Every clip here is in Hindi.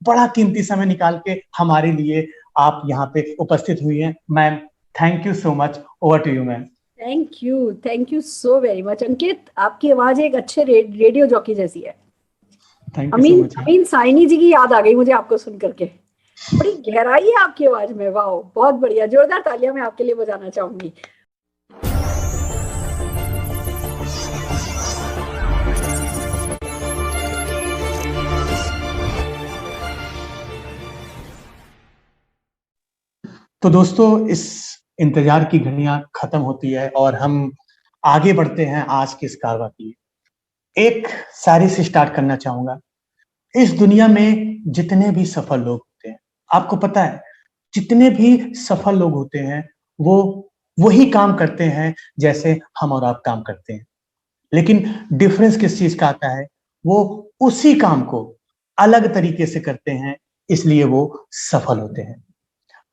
बड़ा कीमती समय निकाल के हमारे लिए आप यहाँ पे उपस्थित हुई हैं। Ma'am, thank you so much. Over to you ma'am. Thank you so very much Ankit. आपकी आवाज एक अच्छे रेडियो जॉकी जैसी है। Thank you so much. Amin Saini ji की याद आ गई मुझे आपको सुन करके। बड़ी गहराई है आपकी आवाज में, वाह बहुत बढ़िया, जोरदार तालियां मैं आपके लिए बजाना चाहूंगी। तो दोस्तों, इस इंतजार की घड़ियां खत्म होती है और हम आगे बढ़ते हैं आज की इस कारवा की। एक शायरी से स्टार्ट करना चाहूंगा। इस दुनिया में जितने भी सफल लोग होते हैं, आपको पता है, जितने भी सफल लोग होते हैं वो वही काम करते हैं जैसे हम और आप काम करते हैं, लेकिन डिफरेंस किस चीज का आता है, वो उसी काम को अलग तरीके से करते हैं, इसलिए वो सफल होते हैं।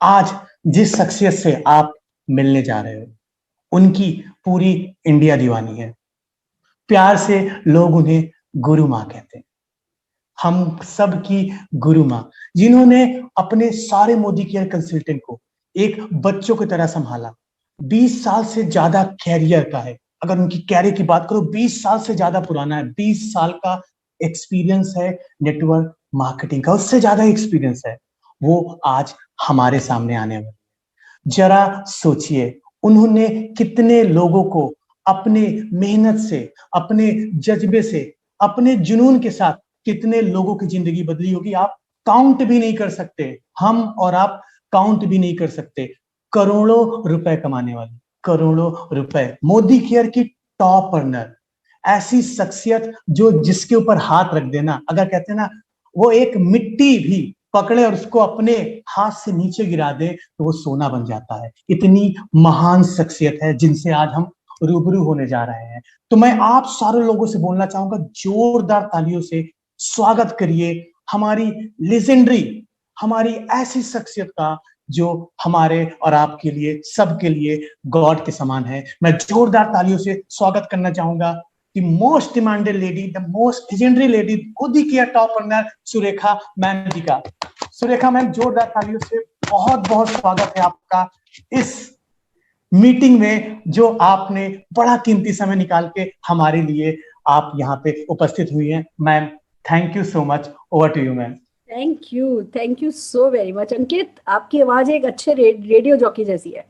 आज जिस शख्सियत से आप मिलने जा रहे हो, उनकी पूरी इंडिया दीवानी है। प्यार से लोग उन्हें गुरु माँ कहते हैं। हम सब की गुरु माँ, जिन्होंने अपने सारे मोदी केयर कंसल्टेंट को एक बच्चों की तरह संभाला। 20 साल से ज्यादा कैरियर का है, अगर उनकी कैरियर की बात करो 20 साल से ज्यादा पुराना है। 20 साल का एक्सपीरियंस है नेटवर्क मार्केटिंग का, उससे ज्यादा एक्सपीरियंस है। वो आज हमारे सामने आने वाले। जरा सोचिए, उन्होंने कितने लोगों को अपने मेहनत से, अपने जज्बे से, अपने जुनून के साथ कितने लोगों की जिंदगी बदली होगी, आप काउंट भी नहीं कर सकते। हम और आप काउंट भी नहीं कर सकते। करोड़ों रुपए कमाने वाली, करोड़ों रुपए, मोदी केयर की टॉप अर्नर, ऐसी शख्सियत जो जिसके ऊपर हाथ रख देना, अगर कहते हैं ना, वो एक मिट्टी भी पकड़े और उसको अपने हाथ से नीचे गिरा दे तो वो सोना बन जाता है। इतनी महान शख्सियत है जिनसे आज हम रूबरू होने जा रहे हैं। तो मैं आप सारे लोगों से बोलना चाहूंगा, जोरदार तालियों से स्वागत करिए हमारी लेजेंडरी, हमारी ऐसी शख्सियत का जो हमारे और आपके लिए, सबके लिए गॉड के समान है। मैं जोरदार तालियों से स्वागत करना चाहूंगा the most demanded lady, the most legendary lady, Modicare top earner Surekha ma'am ji का। सुरेखा मैम, जोरदार तालियों से बहुत बहुत स्वागत है आपका इस मीटिंग में, जो आपने बड़ा कीमती समय निकाल के हमारे लिए आप यहाँ पे उपस्थित हुई हैं। Ma'am, thank you so much. Over to you ma'am. Thank you so very much Ankit. आपकी आवाज एक अच्छे रेडियो जॉकी जैसी है।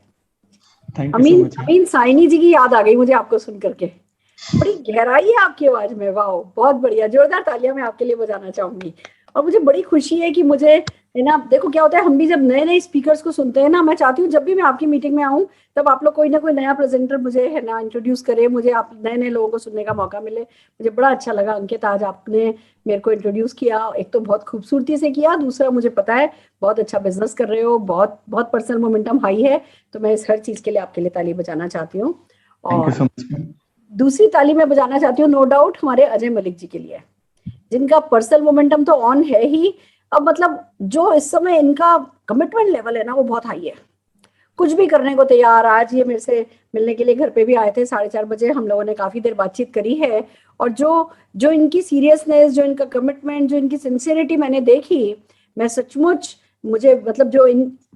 Thank you so much. Amin Saini ji की याद आ गई मुझे आपको सुन करके। बड़ी गहराई है आपकी आवाज में, वाह बहुत बढ़िया, जोरदार तालियां मैं आपके लिए बजाना चाहूंगी। और मुझे बड़ी खुशी है कि मुझे, है ना, देखो क्या होता है, हम भी जब नए नए स्पीकर्स को सुनते हैं ना, मैं चाहती हूँ जब भी मैं आपकी मीटिंग में आऊँ तब आप लोग कोई ना कोई नया प्रेजेंटर मुझे, है ना, इंट्रोड्यूस करे, मुझे आप नए नए लोगों को सुनने का मौका मिले। मुझे बड़ा अच्छा लगा अंकित, आज आपने मेरे को इंट्रोड्यूस किया। एक तो बहुत खूबसूरती से किया, दूसरा मुझे पता है बहुत अच्छा बिजनेस कर रहे हो, बहुत बहुत पर्सनल मोमेंटम हाई है। तो मैं इस हर चीज के लिए आपके लिए ताली बजाना चाहती हूँ। और दूसरी ताली मैं बजाना चाहती हूँ नो डाउट हमारे अजय मलिक जी के लिए, जिनका पर्सनल मोमेंटम तो ऑन है ही। अब मतलब जो इस समय इनका कमिटमेंट लेवल है ना, वो बहुत हाई है, कुछ भी करने को तैयार। आज ये मेरे से मिलने के लिए घर पे भी आए थे 4:30 बजे, हम लोगों ने काफी देर बातचीत करी है। और जो जो इनकी सीरियसनेस, जो इनका कमिटमेंट, जो इनकी सिंसियरिटी मैंने देखी, मैं सचमुच, मुझे मतलब जो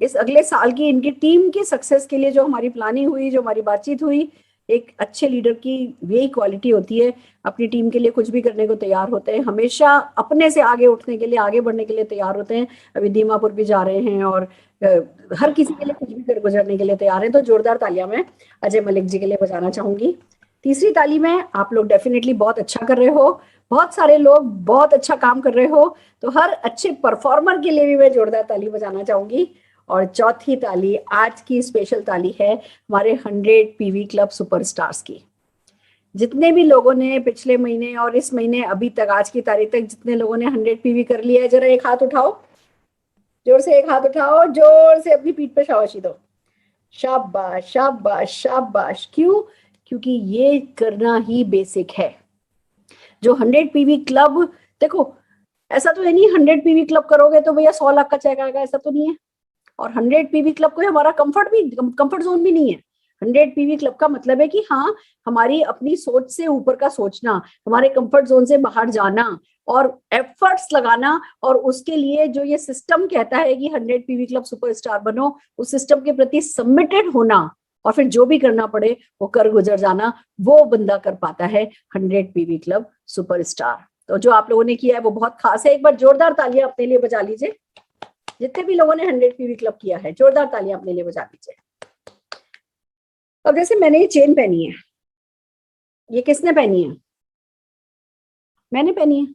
इस अगले साल की इनकी टीम की सक्सेस के लिए जो हमारी प्लानिंग हुई, जो हमारी बातचीत हुई, एक अच्छे लीडर की यही क्वालिटी होती है, अपनी टीम के लिए कुछ भी करने को तैयार होते हैं, हमेशा अपने से आगे उठने के लिए, आगे बढ़ने के लिए तैयार होते हैं। अभी दीमापुर भी जा रहे हैं और हर किसी के लिए कुछ भी कर गुजरने के लिए तैयार हैं। तो जोरदार तालियां मैं अजय मलिक जी के लिए बजाना चाहूंगी। तीसरी ताली में, आप लोग डेफिनेटली बहुत अच्छा कर रहे हो, बहुत सारे लोग बहुत अच्छा काम कर रहे हो, तो हर अच्छे परफॉर्मर के लिए भी मैं जोरदार ताली बजाना चाहूंगी। और चौथी ताली, आज की स्पेशल ताली है हमारे 100 पीवी क्लब सुपरस्टार्स की। जितने भी लोगों ने पिछले महीने और इस महीने अभी तक, आज की तारीख तक, जितने लोगों ने 100 पीवी कर लिया है, जरा एक हाथ उठाओ, जोर से एक हाथ उठाओ, जोर से अपनी पीठ पे शाबाशी दो। शाबाश शाबाश शाबाश। क्यों? क्योंकि ये करना ही बेसिक है। जो 100 पीवी क्लब, देखो ऐसा तो है नहीं 100 पीवी क्लब करोगे तो भैया 100 लाख का चेक आएगा, ऐसा तो नहीं है। और 100 पीवी क्लब कोई हमारा कंफर्ट जोन भी नहीं है। 100 पीवी क्लब का मतलब है कि हाँ, हमारी अपनी सोच से ऊपर का सोचना, हमारे कंफर्ट जोन से बाहर जाना, और एफर्ट्स लगाना, और उसके लिए जो ये सिस्टम कहता है कि 100 पीवी क्लब सुपरस्टार बनो, उस सिस्टम के प्रति सबमिटेड होना, और फिर जो भी करना पड़े वो कर गुजर जाना, वो बंदा कर पाता है 100 पीवी क्लब सुपरस्टार। तो जो आप लोगों ने किया है वो बहुत खास है। एक बार जोरदार तालियां अपने लिए बजा लीजिए। जितने भी लोगों ने 100 पीवी क्लब किया है, जोरदार तालियां अपने लिए बजा लीजिए। अब जैसे मैंने ये चेन पहनी है, ये किसने पहनी है? मैंने पहनी है,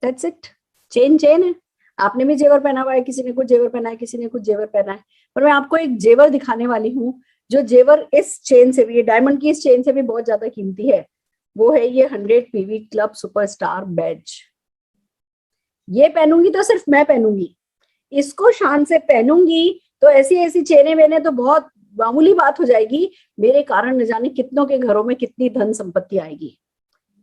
दैट्स इट। चेन चेन है। आपने भी जेवर पहना हुआ है, किसी ने कुछ जेवर पहना है, किसी ने कुछ जेवर पहना है, पर मैं आपको एक जेवर दिखाने वाली हूँ जो जेवर इस चेन से भी, ये डायमंड की इस चेन से भी बहुत ज्यादा कीमती है। वो है ये 100 पीवी क्लब सुपरस्टार बैज। ये पहनूंगी तो सिर्फ मैं पहनूंगी, इसको शान से पहनूंगी तो ऐसी ऐसी चेनें वेने तो बहुत मामूली बात हो जाएगी, मेरे कारण न जाने कितनों के घरों में कितनी धन संपत्ति आएगी।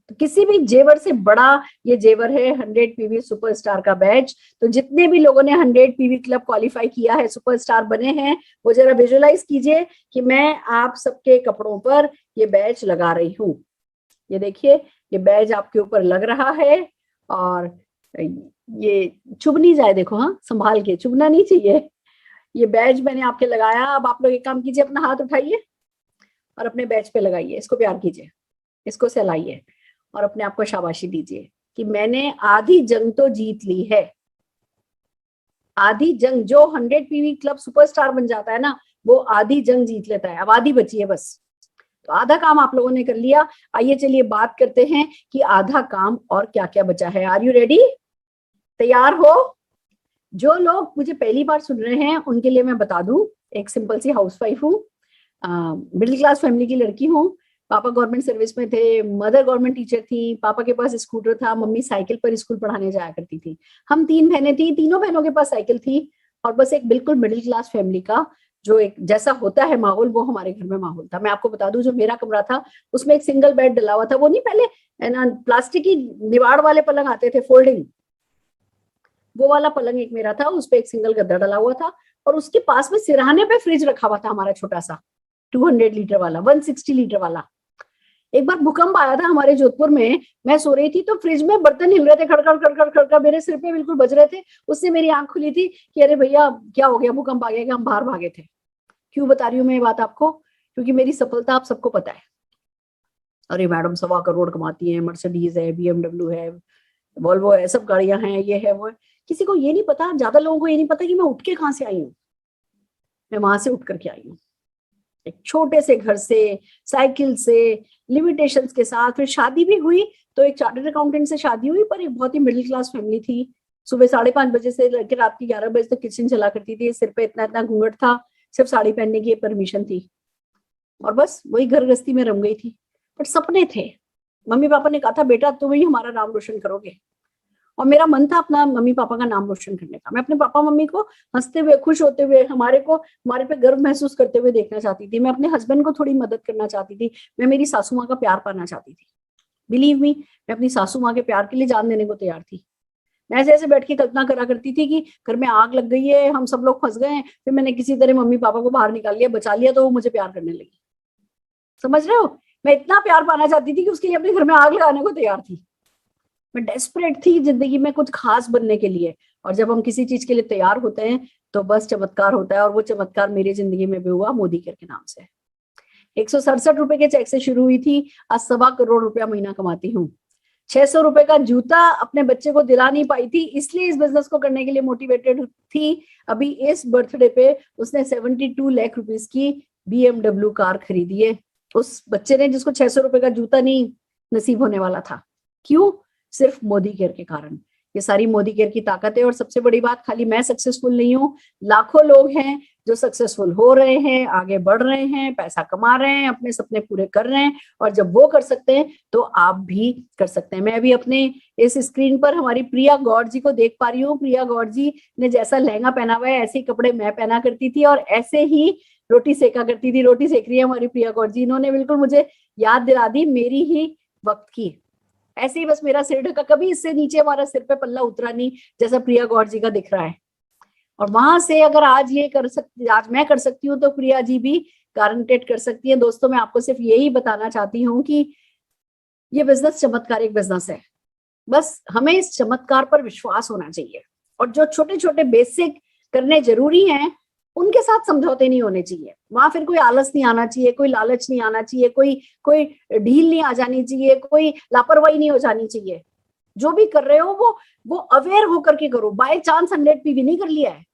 तो किसी भी जेवर से बड़ा ये जेवर है 100 पीवी सुपरस्टार का बैज। तो जितने भी लोगों ने 100 पीवी क्लब क्वालिफाई किया है, सुपरस्टार बने हैं, वो जरा विजुअलाइज कीजिए कि मैं आप सबके कपड़ों पर ये बैज लगा रही हूँ। ये देखिए, ये बैज आपके ऊपर लग रहा है, और ये चुभ नहीं जाए, देखो, हाँ संभाल के, चुभना नहीं चाहिए। ये बैज मैंने आपके लगाया। अब आप लोग एक काम कीजिए, अपना हाथ उठाइए और अपने बैज पे लगाइए, इसको प्यार कीजिए, इसको सहलाइए और अपने आप को शाबाशी दीजिए कि मैंने आधी जंग तो जीत ली है। आधी जंग, जो 100 पीवी क्लब सुपरस्टार बन जाता है ना, वो आधी जंग जीत लेता है। अब आधी बची है बस, तो आधा काम आप लोगों ने कर लिया। आइए चलिए बात करते हैं कि आधा काम और क्या क्या बचा है। Are you ready? तैयार हो? जो लोग मुझे पहली बार सुन रहे हैं उनके लिए मैं बता दूं, एक सिंपल सी हाउसवाइफ हूँ, मिडिल क्लास फैमिली की लड़की हूँ। पापा गवर्नमेंट सर्विस में थे, मदर गवर्नमेंट टीचर थी, पापा के पास स्कूटर था, मम्मी साइकिल पर स्कूल पढ़ाने जाया करती थी। हम 3 बहनें थी, तीनों बहनों के पास साइकिल थी, और बस एक बिल्कुल मिडिल क्लास फैमिली का जो एक जैसा होता है माहौल, वो हमारे घर में माहौल था। मैं आपको बता दूं, जो मेरा कमरा था उसमें एक सिंगल बेड डला हुआ था। वो नहीं, पहले ना प्लास्टिक की निवाड़ वाले पलंग आते थे, फोल्डिंग, वो वाला पलंग एक मेरा था, उस पे एक सिंगल गद्दा डला हुआ था, और उसके पास में सिरहाने पे फ्रिज रखा हुआ था हमारा छोटा सा, 200 लीटर वाला, 160 लीटर वाला। एक बार भूकंप आया था हमारे जोधपुर में, मैं सो रही थी तो फ्रिज में बर्तन हिल रहे थे, खड़खड़ खड़खड़ खड़खड़, मेरे सिर पे बिल्कुल बज रहे थे। उससे मेरी आंख खुली थी कि अरे भैया क्या हो गया, भूकंप आ गया, कि हम बाहर भागे थे। क्यों बता रही हूँ मैं ये बात आपको? क्योंकि मेरी सफलता आप सबको पता है। अरे मैडम 1.25 करोड़ कमाती है, मर्सिडीज है, BMW है, वॉल्वो है, सब गाड़ियां हैं, ये है वो है। किसी को ये नहीं पता, ज्यादा लोगों को ये नहीं पता कि मैं उठ के कहां से आई हूँ। मैं वहां से उठ करके आई हूँ, एक छोटे से घर से, साइकिल से, लिमिटेशंस के साथ। फिर शादी भी हुई तो एक चार्टर्ड अकाउंटेंट से शादी हुई, पर एक बहुत ही मिडिल क्लास फैमिली थी। सुबह 5:30 बजे से लेकर रात की 11 बजे तक किचन चला करती थी, सिर पे इतना इतना घूंघट था, सिर्फ साड़ी पहनने की परमिशन थी, और बस वही घर गृहस्थी में रम गई थी। पर सपने थे। मम्मी पापा ने कहा था बेटा तुम ही हमारा नाम रोशन करोगे, और मेरा मन था अपना मम्मी पापा का नाम रोशन करने का। मैं अपने पापा मम्मी को हंसते हुए, खुश होते हुए, हमारे पे गर्व महसूस करते हुए देखना चाहती थी। मैं अपने हस्बैंड को थोड़ी मदद करना चाहती थी। मैं मेरी सासू माँ का प्यार पाना चाहती थी। बिलीव मी, मैं अपनी सासू माँ के प्यार के लिए जान देने को तैयार थी। मैं ऐसे ऐसे बैठ के कल्पना करा करती थी कि घर में आग लग गई है, हम सब लोग फंस गए हैं, फिर मैंने किसी तरह मम्मी पापा को बाहर निकाल लिया, बचा लिया, तो वो मुझे प्यार करने लगी। समझ रहे हो? मैं इतना प्यार पाना चाहती थी कि उसके लिए अपने घर में आग लगाने को तैयार थी। मैं डेस्परेट थी जिंदगी में कुछ खास बनने के लिए, और जब हम किसी चीज के लिए तैयार होते हैं तो बस चमत्कार होता है, और वो चमत्कार मेरी जिंदगी में भी हुआ, मोदी केयर के नाम से। 167 रुपए के चेक से शुरू हुई थी, आज 1.25 करोड़ रुपया महीना कमाती हूँ। 600 रुपए का जूता अपने बच्चे को दिला नहीं पाई थी, इसलिए इस बिजनेस को करने के लिए मोटिवेटेड थी। अभी इस बर्थडे पे उसने 72 लाख रुपीस की BMW कार खरीदी है, उस बच्चे ने जिसको 600 रुपए का जूता नहीं नसीब होने वाला था। क्यों? सिर्फ मोदी केयर के कारण। ये सारी मोदी केयर की ताकत है। और सबसे बड़ी बात, खाली मैं सक्सेसफुल नहीं हूँ, लाखों लोग हैं जो सक्सेसफुल हो रहे हैं, आगे बढ़ रहे हैं, पैसा कमा रहे हैं, अपने सपने पूरे कर रहे हैं, और जब वो कर सकते हैं तो आप भी कर सकते हैं। मैं अभी अपने इस स्क्रीन पर हमारी प्रिया गौड़ जी को देख पा रही हूँ। प्रिया गौड़ जी ने जैसा लहंगा पहना हुआ है, ऐसे ही कपड़े मैं पहना करती थी, और ऐसे ही रोटी सेका करती थी। रोटी सेक रही है हमारी प्रिया गौड़ जी। इन्होंने बिल्कुल मुझे याद दिला दी मेरी ही वक्त की। ऐसे ही बस मेरा सिर ढका, कभी इससे नीचे हमारा सिर पे पल्ला उतरा नहीं, जैसा प्रिया गौड़ जी का दिख रहा है। और वहां से अगर आज मैं कर सकती हूँ, तो प्रिया जी भी गारंटेड कर सकती है। दोस्तों, मैं आपको सिर्फ यही बताना चाहती हूँ कि ये बिजनेस चमत्कारिक बिजनेस है। बस हमें इस चमत्कार पर विश्वास होना चाहिए, और जो छोटे छोटे बेसिक करने जरूरी हैं उनके साथ समझौते नहीं होने चाहिए। वहां फिर कोई आलस नहीं आना चाहिए, कोई लालच नहीं आना चाहिए, कोई कोई ढील नहीं आ जानी चाहिए, कोई लापरवाही नहीं हो जानी चाहिए। जो भी कर रहे हो वो अवेयर होकर के करो। बाय चांस 100 पीवी नहीं कर लिया है,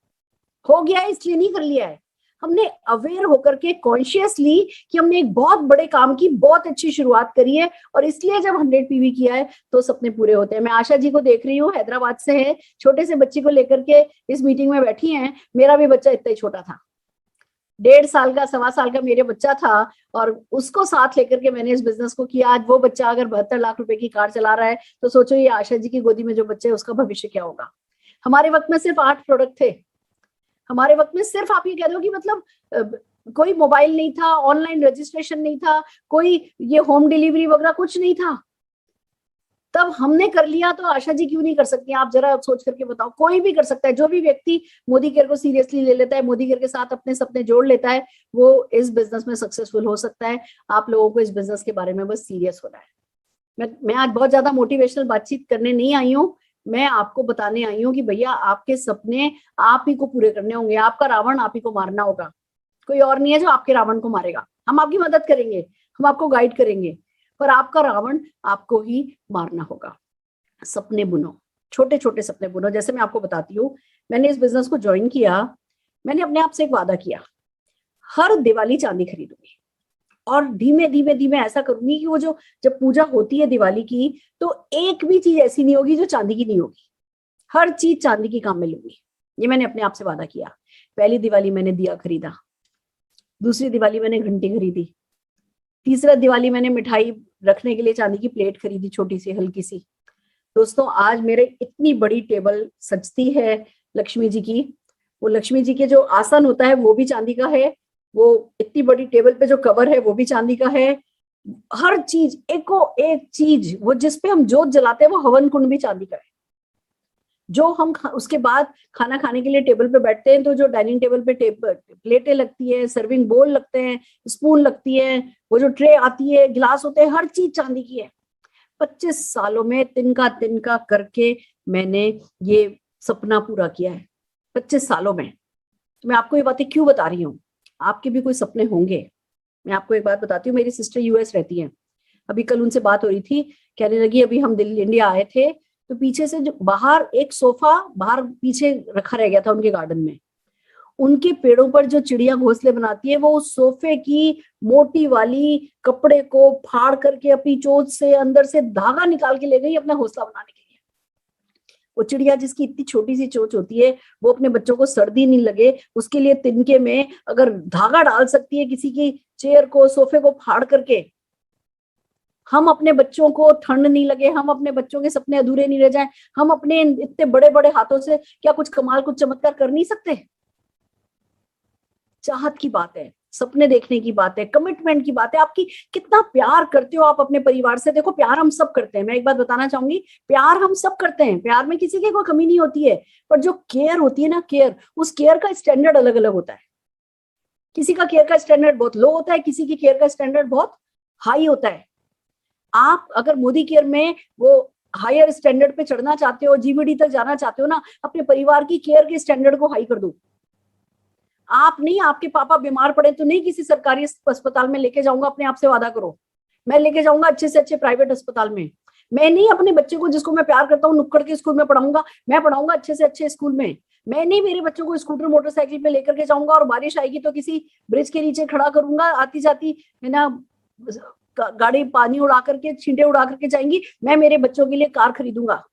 हो गया है इसलिए नहीं कर लिया है, हमने अवेयर होकर के कॉन्शियसली कि हमने एक बहुत बड़े काम की बहुत अच्छी शुरुआत करी है, और इसलिए जब 100 पीवी किया है तो सपने पूरे होते हैं। मैं आशा जी को देख रही हूँ, हैदराबाद से है, छोटे से बच्चे को लेकर के इस मीटिंग में बैठी हैं। मेरा भी बच्चा इतना ही छोटा था, 1.5 साल का, 1.25 साल का मेरे बच्चा था, और उसको साथ लेकर के मैंने इस बिजनेस को किया। आज वो बच्चा अगर 72 लाख रुपए की कार चला रहा है तो सोचो ये आशा जी की गोदी में जो बच्चे है उसका भविष्य क्या होगा। हमारे वक्त में सिर्फ 8 प्रोडक्ट थे, हमारे वक्त में सिर्फ आप ये कह दो कि मतलब कोई मोबाइल नहीं था, ऑनलाइन रजिस्ट्रेशन नहीं था, कोई ये होम डिलीवरी वगैरह कुछ नहीं था। तब हमने कर लिया तो आशा जी क्यों नहीं कर सकती? आप जरा सोच करके बताओ। कोई भी कर सकता है, जो भी व्यक्ति मोदी केयर को सीरियसली ले लेता है, मोदी केयर के साथ अपने सपने जोड़ लेता है, वो इस बिजनेस में सक्सेसफुल हो सकता है। आप लोगों को इस बिजनेस के बारे में बस सीरियस होना है। मैं आज बहुत ज्यादा मोटिवेशनल बातचीत करने नहीं आई हूँ, मैं आपको बताने आई हूँ कि भैया आपके सपने आप ही को पूरे करने होंगे, आपका रावण आप ही को मारना होगा। कोई और नहीं है जो आपके रावण को मारेगा। हम आपकी मदद करेंगे, हम आपको गाइड करेंगे, पर आपका रावण आपको ही मारना होगा। सपने बुनो, छोटे छोटे सपने बुनो। जैसे मैं आपको बताती हूँ, मैंने इस बिजनेस को ज्वाइन किया, मैंने अपने आप से एक वादा किया, हर दिवाली चांदी खरीदूंगी, और धीमे धीमे धीमे ऐसा करूंगी कि वो जो जब पूजा होती है दिवाली की, तो एक भी चीज ऐसी नहीं होगी जो चांदी की नहीं होगी, हर चीज चांदी की काम में लूंगी। ये मैंने अपने आप से वादा किया। पहली दिवाली मैंने दिया खरीदा, दूसरी दिवाली मैंने घंटी खरीदी, तीसरा दिवाली मैंने मिठाई रखने के लिए चांदी की प्लेट खरीदी, छोटी सी हल्की सी। दोस्तों आज मेरे इतनी बड़ी टेबल सजती है लक्ष्मी जी की, वो लक्ष्मी जी के जो आसन होता है वो भी चांदी का है, वो इतनी बड़ी टेबल पे जो कवर है वो भी चांदी का है, हर चीज एको एक चीज, वो जिसपे हम जोत जलाते हैं वो हवन कुंड भी चांदी का है। जो हम उसके बाद खाना खाने के लिए टेबल पे बैठते हैं तो जो डाइनिंग टेबल पे प्लेटें लगती है, सर्विंग बोल लगते हैं, स्पून लगती है, वो जो ट्रे आती है, गिलास होते हैं, हर चीज चांदी की है। 25 सालों में तिनका तिनका करके मैंने ये सपना पूरा किया है, 25 सालों में। मैं आपको ये बातें क्यों बता रही हूँ? आपके भी कोई सपने होंगे। मैं आपको एक बात बताती हूँ, मेरी सिस्टर यूएस रहती है, अभी कल उनसे बात हो रही थी, कहने लगी अभी हम दिल्ली इंडिया आए थे तो पीछे से जो बाहर एक सोफा बाहर पीछे रखा रह गया था उनके गार्डन में, उनके पेड़ों पर जो चिड़िया घोंसले बनाती है वो उस सोफे की मोटी वाली कपड़े को फाड़ करके अपनी चोंच से अंदर से धागा निकाल के ले गई अपना घोंसला बनाने के लिए। वो चिड़िया जिसकी इतनी छोटी सी चोंच होती है, वो अपने बच्चों को सर्दी नहीं लगे उसके लिए तिनके में अगर धागा डाल सकती है किसी की चेयर को, सोफे को फाड़ करके। हम अपने बच्चों को ठंड नहीं लगे, हम अपने बच्चों के सपने अधूरे नहीं रह जाएं, हम अपने इतने बड़े बड़े हाथों से क्या कुछ कमाल कुछ चमत्कार कर नहीं सकते? चाहत की बात है, सपने देखने की बात है, कमिटमेंट की बात है, आपकी कितना प्यार करते हो आप अपने परिवार से। देखो प्यार हम सब करते हैं, मैं एक बात बताना चाहूंगी, प्यार हम सब करते हैं, प्यार में किसी की कोई कमी नहीं होती है, पर जो केयर होती है ना, केयर, उस केयर का स्टैंडर्ड अलग अलग होता है। किसी का केयर का स्टैंडर्ड बहुत लो होता है, किसी की केयर का स्टैंडर्ड बहुत हाई होता है। आप अगर मोदी केयर में वो हायर स्टैंडर्ड पे चढ़ना चाहते हो, जीबीडी तक जाना चाहते हो ना, अपने परिवार की केयर के स्टैंडर्ड को हाई कर दो। आप नहीं, आपके पापा बीमार पड़े तो नहीं किसी सरकारी अस्पताल में लेके जाऊंगा, अपने आप से वादा करो। मैं लेके जाऊंगा अच्छे से अच्छे प्राइवेट अस्पताल में। मैं नहीं अपने बच्चे को जिसको मैं प्यार करता हूँ नुक्कड़ के स्कूल में पढ़ाऊंगा, मैं पढ़ाऊंगा अच्छे से अच्छे स्कूल में। मैं नहीं मेरे बच्चों को स्कूटर मोटरसाइकिल पे लेकर के जाऊंगा और बारिश आएगी तो किसी ब्रिज के नीचे खड़ा करूंगा, आती जाती है ना गाड़ी पानी उड़ा करके, छींटे उड़ा करके जाएंगी। मैं मेरे बच्चों के लिए कार खरीदूंगा।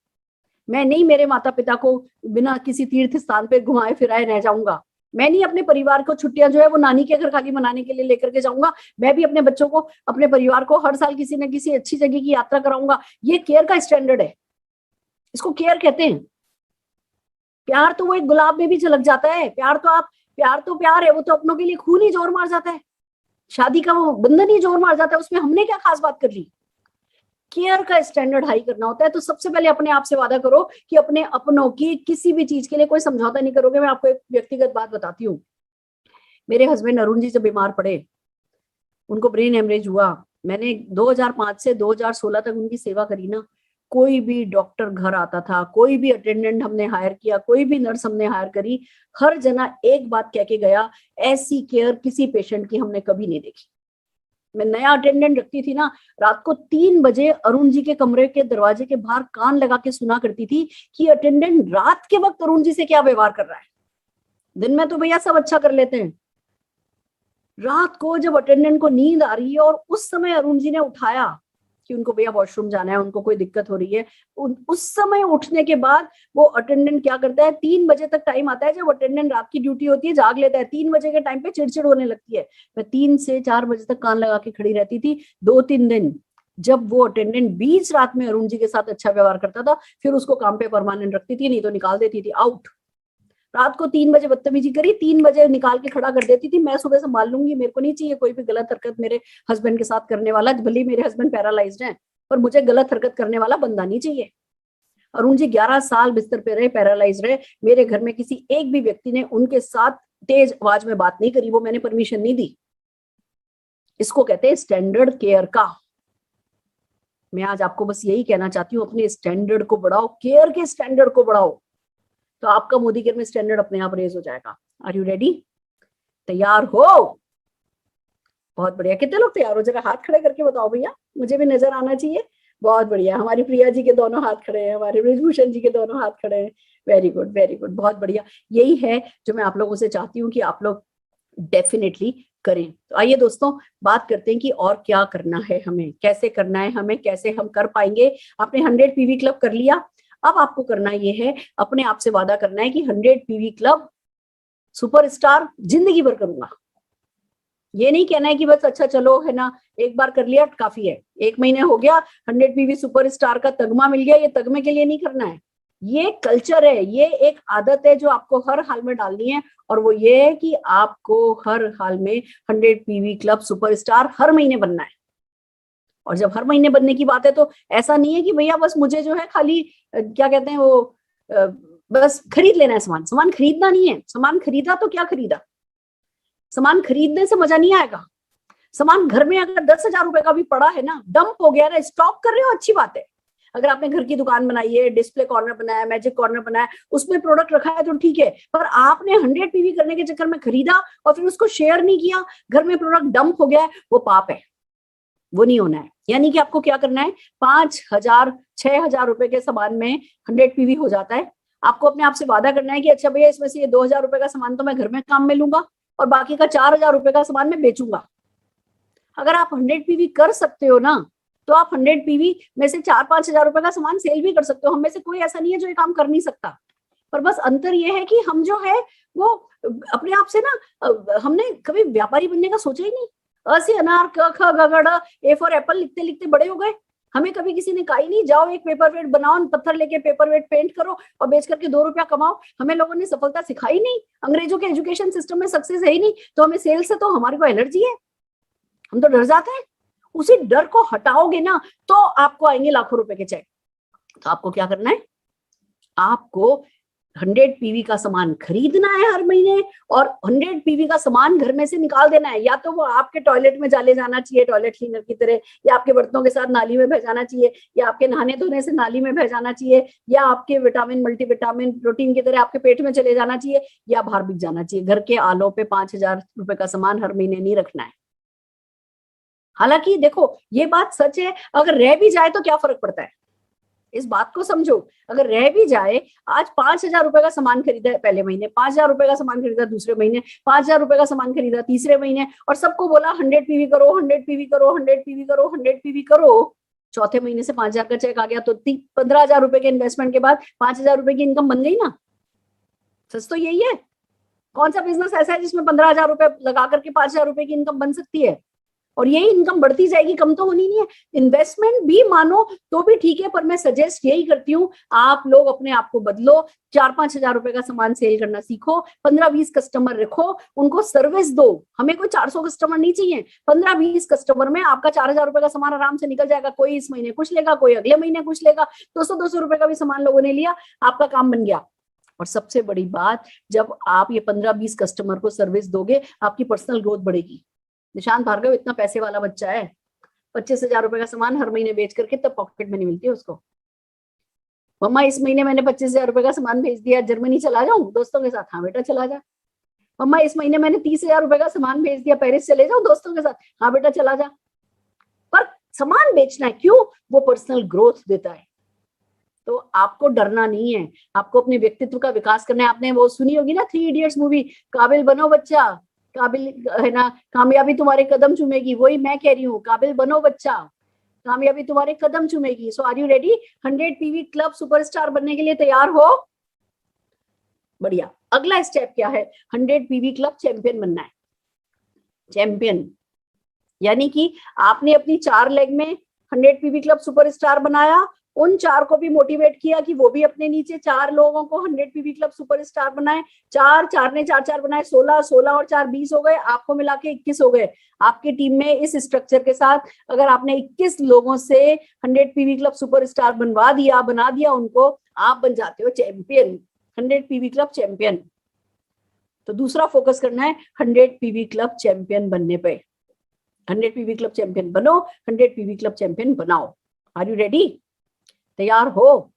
मैं नहीं मेरे माता पिता को बिना किसी तीर्थ स्थान पे घुमाए फिराए रह जाऊंगा। मैं नहीं अपने परिवार को छुट्टियां जो है वो नानी के घर खाली मनाने के लिए लेकर के जाऊंगा। मैं भी अपने बच्चों को, अपने परिवार को हर साल किसी न किसी अच्छी जगह की यात्रा कराऊंगा। ये केयर का स्टैंडर्ड है, इसको केयर कहते हैं। प्यार तो वो एक गुलाब में भी झलक जाता है। प्यार तो प्यार है, वो तो अपनों के लिए खून ही जोर मार जाता है, शादी का वो बंधन ही जोर मार जाता है, उसमें हमने क्या खास बात कर ली। केयर का स्टैंडर्ड हाई करना होता है। तो सबसे पहले अपने आप से वादा करो कि अपने अपनों की किसी भी चीज के लिए कोई समझौता नहीं करोगे। मैं आपको एक व्यक्तिगत बात बताती हूँ। मेरे हस्बैंड अरुण जी जब बीमार पड़े, उनको ब्रेन हेमरेज हुआ, मैंने 2005 से 2016 तक उनकी सेवा करी ना, कोई भी डॉक्टर घर आता था, कोई भी अटेंडेंट हमने हायर किया, कोई भी नर्स हमने हायर करी, हर जना एक बात कह के गया, ऐसी केयर किसी पेशेंट की हमने कभी नहीं देखी। मैं नया अटेंडेंट रखती थी ना, रात को 3 बजे अरुण जी के कमरे के दरवाजे के बाहर कान लगा के सुना करती थी कि अटेंडेंट रात के वक्त अरुण जी से क्या व्यवहार कर रहा है। दिन में तो भैया सब अच्छा कर लेते हैं, रात को जब अटेंडेंट को नींद आ रही है और उस समय अरुण जी ने उठाया कि उनको भैया वॉशरूम जाना है, उनको कोई दिक्कत हो रही है, उस समय उठने के बाद वो अटेंडेंट क्या करता है, 3 बजे तक टाइम आता है जब अटेंडेंट रात की ड्यूटी होती है, जाग लेता है, 3 बजे के टाइम पे चिड़चिड़ होने लगती है। मैं 3 से 4 बजे तक कान लगा के खड़ी रहती थी। 2-3 दिन जब वो अटेंडेंट बीच रात में अरुण जी के साथ अच्छा व्यवहार करता था, फिर उसको काम पे परमानेंट रखती थी, नहीं तो निकाल देती थी, आउट। रात को 3 बजे बदतमीजी करी, 3 बजे निकाल के खड़ा कर देती थी, मैं सुबह संभाल लूंगी, मेरे को नहीं चाहिए कोई भी गलत हरकत मेरे हस्बैंड के साथ करने वाला, भले ही मेरे हस्बैंड पैरालाइज्ड हैं, पर मुझे गलत हरकत करने वाला बंदा नहीं चाहिए। अरुण जी 11 साल बिस्तर पे रहे, पैरालाइज रहे, मेरे घर में किसी एक भी व्यक्ति ने उनके साथ तेज आवाज में बात नहीं करी, वो मैंने परमिशन नहीं दी। इसको कहते हैं स्टैंडर्ड केयर का। मैं आज आपको बस यही कहना चाहती हूँ, अपने स्टैंडर्ड को बढ़ाओ, केयर के स्टैंडर्ड को बढ़ाओ, तो आपका मोदी केयर में स्टैंडर्ड अपने आप रेज हो जाएगा। Are you ready? तैयार हो? बहुत बढ़िया। कितने लोग तैयार हो? जरा हाथ खड़े करके बताओ भैया, मुझे भी नजर आना चाहिए। बहुत बढ़िया, हमारी प्रिया जी के दोनों हाथ खड़े हैं, हमारे ब्रिजभूषण जी के दोनों हाथ खड़े हैं। वेरी गुड, वेरी गुड, बहुत बढ़िया। यही है जो मैं आप लोगों से चाहती हूँ कि आप लोग डेफिनेटली करें। तो आइए दोस्तों, बात करते हैं कि और क्या करना है हमें, कैसे करना है हमें, कैसे हम कर पाएंगे। आपने 100 पीवी क्लब कर लिया, अब आपको करना ये है, अपने आप से वादा करना है कि 100 पीवी क्लब सुपरस्टार जिंदगी भर करूंगा। ये नहीं कहना है कि बस अच्छा चलो है ना, एक बार कर लिया काफी है, 1 महीने हो गया 100 पीवी सुपरस्टार का तगमा मिल गया, ये तगमे के लिए नहीं करना है। ये कल्चर है, ये एक आदत है जो आपको हर हाल में डालनी है, और वो ये है कि आपको हर हाल में 100 पीवी क्लब सुपरस्टार हर महीने बनना है। और जब हर महीने बनने की बात है तो ऐसा नहीं है कि भैया बस मुझे जो है खाली क्या कहते हैं वो बस खरीद लेना है सामान। सामान खरीदना नहीं है, सामान खरीदा तो क्या खरीदा, सामान खरीदने से मजा नहीं आएगा। सामान घर में अगर 10,000 रुपए का भी पड़ा है ना, डंप हो गया ना, स्टॉक कर रहे हो, अच्छी बात है। अगर आपने घर की दुकान बनाई है, डिस्प्ले कॉर्नर बनाया, मैजिक कॉर्नर बनाया, उसमें प्रोडक्ट रखा है तो ठीक है, पर आपने 100 पीवी करने के चक्कर में खरीदा और फिर उसको शेयर नहीं किया, घर में प्रोडक्ट डंप हो गया है, वो पाप है, वो नहीं होना है। यानी कि आपको क्या करना है, 5,000 6,000 रुपए के सामान में 100 पीवी हो जाता है। आपको अपने आप से वादा करना है कि अच्छा भैया इसमें से ये 2,000 रुपए का सामान तो मैं घर में काम में लूंगा और बाकी का 4,000 रुपए का सामान मैं बेचूंगा। अगर आप 100 पीवी कर सकते हो ना, तो आप 100 पीवी में से 4-5 हजार रुपए का सामान सेल भी कर सकते हो। हम में से कोई ऐसा नहीं है जो ये काम कर नहीं सकता, पर बस अंतर ये है कि हम जो है वो अपने आप से ना, हमने कभी व्यापारी बनने का सोचा ही नहीं। अ से अनार, क ख ग घ ड़, ए फॉर एप्पल लिखते लिखते बड़े हो गए। हमें कभी किसी ने कहा ही नहीं जाओ एक पेपर वेट बनाओ, पत्थर लेके पेपर वेट पेंट करो और बेच करके 2 रुपया कमाओ। हमें लोगों ने सफलता सिखाई नहीं, अंग्रेजों के एजुकेशन सिस्टम में सक्सेस है ही नहीं, तो हमें सेल्स से तो हमारे को एलर्जी है, हम तो डर जाते हैं। उसी डर को हटाओगे ना तो आपको आएंगे लाखों रुपए के चेक। तो आपको क्या करना है, आपको 100 पीवी का सामान खरीदना है हर महीने और 100 पीवी का सामान घर में से निकाल देना है। या तो वो आपके टॉयलेट में डाले जाना चाहिए टॉयलेट क्लीनर की तरह, या आपके बर्तनों के साथ नाली में बह जाना चाहिए, या आपके नहाने धोने से नाली में बह जाना चाहिए, या आपके विटामिन मल्टीविटामिन प्रोटीन की तरह आपके पेट में चले जाना चाहिए, या बाहर बिक जाना चाहिए। घर के आलों पे 5,000 रुपए का सामान हर महीने नहीं रखना है। हालांकि देखो ये बात सच है, अगर रह भी जाए तो क्या फर्क पड़ता है, इस बात को समझो। अगर रह भी जाए, आज 5,000 रुपए का सामान खरीदा है पहले महीने, 5,000 रुपए का सामान खरीदा दूसरे महीने, 5,000 रुपए का सामान खरीदा तीसरे महीने, और सबको बोला 100 पीवी करो, 100 पीवी करो, 100 पीवी करो, 100 पीवी करो। चौथे महीने से 5,000 का चेक आ गया तो 15,000 रुपए के इन्वेस्टमेंट के बाद 5,000 रुपए की इनकम बन गई ना। सच तो यही है। कौन सा बिजनेस ऐसा है जिसमें 15,000 रुपए लगा करके 5,000 रुपए की इनकम बन सकती है? और यही इनकम बढ़ती जाएगी, कम तो होनी नहीं है। इन्वेस्टमेंट भी मानो तो भी ठीक है, पर मैं सजेस्ट यही करती हूँ आप लोग अपने आप को बदलो, 4-5 हजार रुपए का सामान सेल करना सीखो, 15-20 कस्टमर रखो, उनको सर्विस दो। हमें कोई 400 कस्टमर नहीं चाहिए, 15-20 कस्टमर में आपका 4,000 रुपए का सामान आराम से निकल जाएगा। कोई इस महीने कुछ लेगा, कोई अगले महीने कुछ लेगा, 200-200 रुपए का भी सामान लोगों ने लिया, आपका काम बन गया। और सबसे बड़ी बात, जब आप ये 15-20 कस्टमर को सर्विस दोगे, आपकी पर्सनल ग्रोथ बढ़ेगी। निशांत भार्गव इतना पैसे वाला बच्चा है, 25,000 रुपए का सामान हर महीने बेच करके तब पॉकेट मनी मिलती है उसको। मम्मा इस महीने मैंने 25,000 रुपए का सामान भेज दिया, जर्मनी चला जाऊं दोस्तों के साथ? हाँ बेटा चला जा। मम्मा इस महीने मैंने 30,000 रुपए का सामान भेज दिया, पेरिस चले जाऊं दोस्तों के साथ? हाँ बेटा चला जा। पर सामान बेचना है, क्यों? वो पर्सनल ग्रोथ देता है। तो आपको डरना नहीं है, आपको अपने व्यक्तित्व का विकास करना है। आपने वो सुनी होगी ना 3 इडियट्स मूवी, काबिल बनो बच्चा, काबिल है ना, कामयाबी तुम्हारे कदम चूमेगी। वही मैं कह रही हूँ, काबिल बनो बच्चा, कामयाबी तुम्हारे कदम चूमेगी। So are you ready? 100 PV club superstar बनने के लिए तैयार हो? बढ़िया। अगला स्टेप क्या है? 100 पीवी क्लब चैंपियन बनना है। चैंपियन यानी कि आपने अपनी 4 लेग में 100 पीवी क्लब सुपरस्टार बनाया, उन 4 को भी मोटिवेट किया कि वो भी अपने नीचे 4 लोगों को 100 पीवी क्लब सुपरस्टार बनाए। 4 ने 4 बनाए, 16 और 4 20 हो गए, आपको मिला के 21 हो गए। आपकी टीम में इस स्ट्रक्चर के साथ अगर आपने 21 लोगों से 100 पीवी क्लब सुपरस्टार बना दिया उनको, आप बन जाते हो चैंपियन, 100 पीवी क्लब चैंपियन। तो दूसरा फोकस करना है 100 पीवी क्लब चैंपियन बनने पे। 100 पीवी क्लब चैंपियन बनो, 100 पीवी क्लब चैंपियन बनाओ। Are you ready? तैयार हो?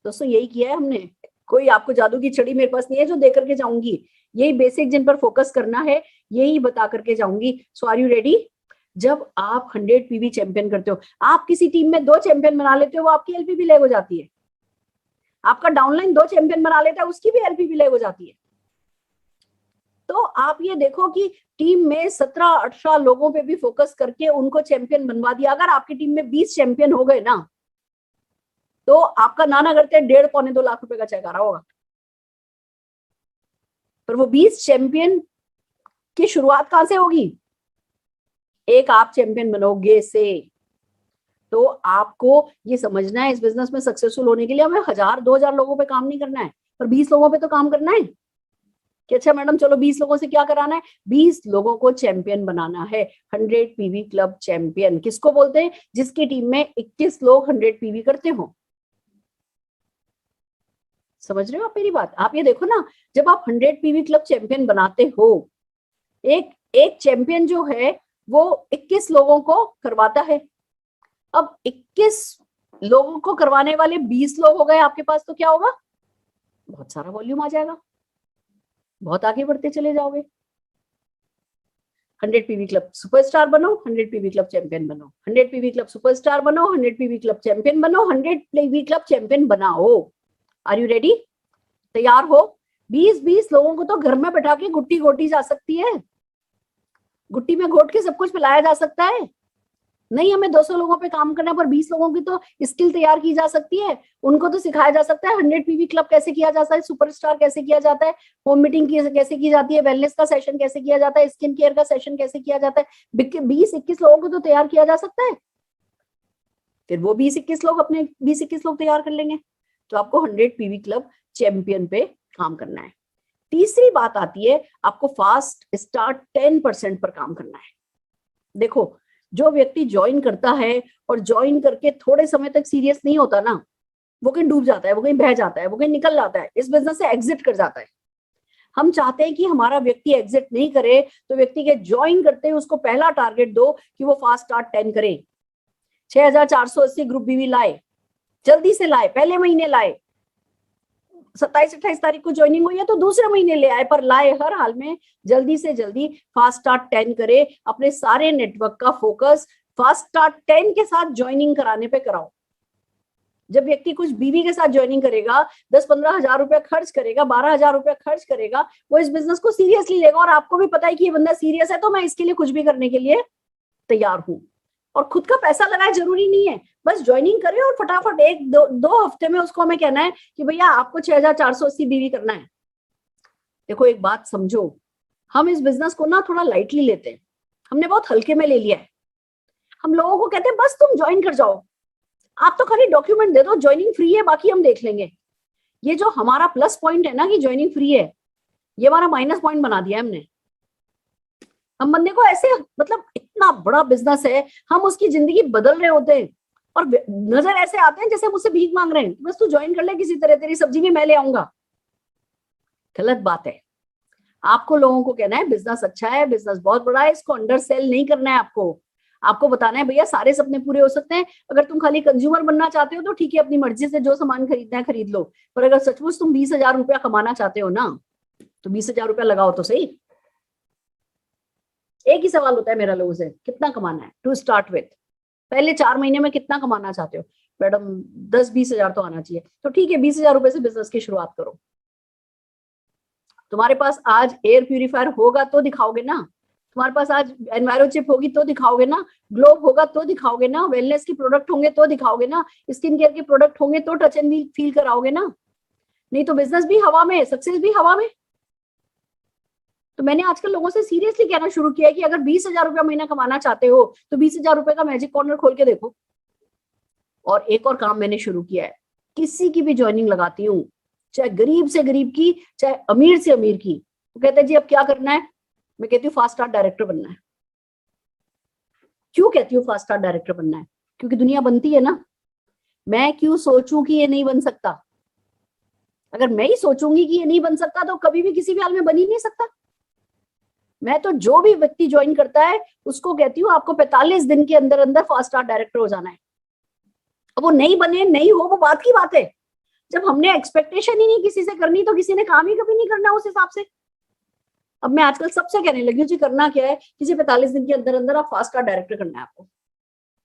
दोस्तों यही किया है हमने, कोई आपको जादू की छड़ी मेरे पास नहीं है जो दे करके जाऊंगी। यही बेसिक जिन पर फोकस करना है यही बता करके जाऊंगी। सो आर यू रेडी? जब आप 100 पीवी चैंपियन करते हो, आप किसी टीम में 2 चैंपियन बना लेते हो, वो आपकी एलपी भी लेग हो जाती है। आपका डाउनलाइन 2 चैंपियन बना लेता है, उसकी भी एलपी भी लेग हो जाती है। तो आप ये देखो कि टीम में 17-18 लोगों पे भी फोकस करके उनको चैंपियन बनवा दिया। अगर आपकी टीम में 20 चैंपियन हो गए ना, तो आपका नाना करते 1.5-2 लाख रुपए का चेक आ रहा होगा। पर वो 20 चैंपियन की शुरुआत कहां से होगी? एक आप चैंपियन बनोगे से। तो आपको ये समझना है, इस बिजनेस में सक्सेसफुल होने के लिए हमें 1000-2000 लोगों पे काम नहीं करना है, पर 20 लोगों पे तो काम करना है। कि अच्छा मैडम चलो 20 लोगों से क्या कराना है? 20 लोगों को चैंपियन बनाना है। 100 पीवी क्लब चैंपियन किसको बोलते हैं? जिसकी टीम में 21 लोग 100 पीवी करते हो। समझ रहे हो आप मेरी बात? आप ये देखो ना, जब आप 100 पीवी क्लब चैंपियन बनाते हो, एक चैंपियन जो है वो 21 लोगों को करवाता है। अब 21 लोगों को करवाने वाले 20 लोग हो गए आपके पास, तो क्या होगा? बहुत सारा वॉल्यूम आ जाएगा, बहुत आगे बढ़ते चले जाओगे। 100 पीवी क्लब सुपरस्टार बनो, 100 पीवी क्लब चैंपियन बनो, 100 पीवी क्लब सुपरस्टार बनो, 100 पीवी क्लब चैंपियन बनो, 100 पीवी क्लब चैंपियन बनाओ। Are you ready? तैयार हो? 20-20 लोगों को तो घर में बैठा के गुट्टी गोटी जा सकती है, गुट्टी में घोट के सब कुछ पिलाया जा सकता है। नहीं हमें 200 लोगों पे काम करना है, पर 20 लोगों की तो स्किल तैयार की जा सकती है। उनको तो सिखाया जा सकता है 100 पीवी क्लब कैसे किया जाता है, सुपरस्टार कैसे किया जाता है, होम मीटिंग कैसे की जाती है, वेलनेस का सेशन कैसे किया जाता है, स्किन केयर का सेशन कैसे किया जाता है। 20-21 लोगों को तो तैयार किया जा सकता है। फिर वो 20-21 लोग अपने 20-21 लोग तैयार कर लेंगे। तो आपको 100 पीवी क्लब चैंपियन पे काम करना है। तीसरी बात आती है, आपको फास्ट स्टार्ट 10% पर काम करना है। देखो जो व्यक्ति ज्वाइन करता है और ज्वाइन करके थोड़े समय तक सीरियस नहीं होता ना, वो कहीं डूब जाता है, वो कहीं बह जाता है, वो कहीं निकल जाता है, इस बिजनेस से एग्जिट कर जाता है। हम चाहते हैं कि हमारा व्यक्ति एग्जिट नहीं करे, तो व्यक्ति के ज्वाइन करते हैं उसको पहला टारगेट दो कि वो फास्ट स्टार्ट 10 करे। 6480 ग्रुप बीवी लाए, जल्दी से लाए, पहले महीने लाए। 27-28 तारीख को ज्वाइनिंग हुई है तो दूसरे महीने ले आए, पर लाए हर हाल में जल्दी से जल्दी फास्ट स्टार्ट 10 करे। अपने सारे नेटवर्क का फोकस फास्ट स्टार्ट 10 के साथ ज्वाइनिंग कराने पे कराओ। जब व्यक्ति कुछ बीवी के साथ ज्वाइनिंग करेगा, 10-15 हजार रुपया खर्च करेगा, 12 हजार रुपया खर्च करेगा, वो इस बिजनेस को सीरियसली लेगा। और आपको भी पता है कि ये बंदा सीरियस है, तो मैं इसके लिए कुछ भी करने के लिए तैयार हूं। और खुद का पैसा लगाए जरूरी नहीं है, बस ज्वाइनिंग करे और फटाफट 1-2 हफ्ते में उसको हमें कहना है कि भैया आपको 6480 बीवी करना है। देखो एक बात समझो, हम इस बिजनेस को ना थोड़ा लाइटली लेते हैं, हमने बहुत हल्के में ले लिया है। हम लोगों को कहते हैं बस तुम ज्वाइन कर जाओ, आप तो खाली डॉक्यूमेंट दे दो, ज्वाइनिंग फ्री है, बाकी हम देख लेंगे। ये जो हमारा प्लस पॉइंट है ना कि ज्वाइनिंग फ्री है, ये हमारा माइनस पॉइंट बना दिया है हमने। हम बंदे को ऐसे, मतलब इतना बड़ा बिजनेस है, हम उसकी जिंदगी बदल रहे होते हैं और नजर ऐसे आते हैं जैसे मुझसे भीख मांग रहे हैं, बस तू ज्वाइन कर ले किसी तरह, तेरी सब्जी भी मैं ले आऊंगा। गलत बात है। आपको लोगों को कहना है बिजनेस अच्छा है, बिजनेस बहुत बड़ा है, इसको अंडर सेल नहीं करना है। आपको बताना है भैया सारे सपने पूरे हो सकते हैं। अगर तुम खाली कंज्यूमर बनना चाहते हो तो ठीक है, अपनी मर्जी से जो सामान खरीदना है खरीद लो, पर अगर सचमुच तुम 20,000 रुपया कमाना चाहते हो ना, तो 20,000 रुपया लगाओ तो सही। एक ही सवाल होता है मेरा लोगों से, कितना कमाना है टू स्टार्ट विथ? पहले 4 महीने में कितना कमाना चाहते हो? मैडम 10-20,000 तो आना चाहिए। तो ठीक है, 20,000 रुपए से बिजनेस की शुरुआत करो। तुम्हारे पास आज एयर प्यूरिफायर होगा तो दिखाओगे ना, तुम्हारे पास आज एनवायरो चिप होगी तो दिखाओगे ना, ग्लोब होगा तो दिखाओगे ना, वेलनेस के प्रोडक्ट होंगे तो दिखाओगे ना, स्किन केयर के प्रोडक्ट होंगे तो टच एंड फील कराओगे ना। नहीं तो बिजनेस भी हवा में, सक्सेस भी हवा में। तो मैंने आजकल लोगों से सीरियसली कहना शुरू किया है कि अगर 20,000 रुपया महीना कमाना चाहते हो तो 20,000 रुपए का मैजिक कॉर्नर खोल के देखो। और एक और काम मैंने शुरू किया है, किसी की भी ज्वाइनिंग लगाती हूँ, चाहे गरीब से गरीब की, चाहे अमीर से अमीर की, वो कहते हैं जी अब क्या करना है? मैं कहती हूँ फास्ट स्टार डायरेक्टर बनना है। क्यों कहती हूँ फास्ट स्टार डायरेक्टर बनना है? क्योंकि दुनिया बनती है ना, मैं क्यों सोचूं कि ये नहीं बन सकता? अगर मैं ही सोचूंगी कि ये नहीं बन सकता तो कभी भी किसी भी हाल में बन ही नहीं सकता। मैं तो जो भी व्यक्ति ज्वाइन करता है उसको कहती हूँ आपको 45 दिन के अंदर अंदर फास्ट स्टार डायरेक्टर हो जाना है। अब वो नहीं बने नहीं हो वो बात की बात है। जब हमने एक्सपेक्टेशन ही नहीं किसी से करनी तो किसी ने काम ही कभी नहीं करना उस हिसाब से। अब मैं आजकल सबसे कहने लगी हूँ जी करना क्या है, किसी 45 दिन के अंदर अंदर आप फास्ट स्टार डायरेक्टर करना है आपको।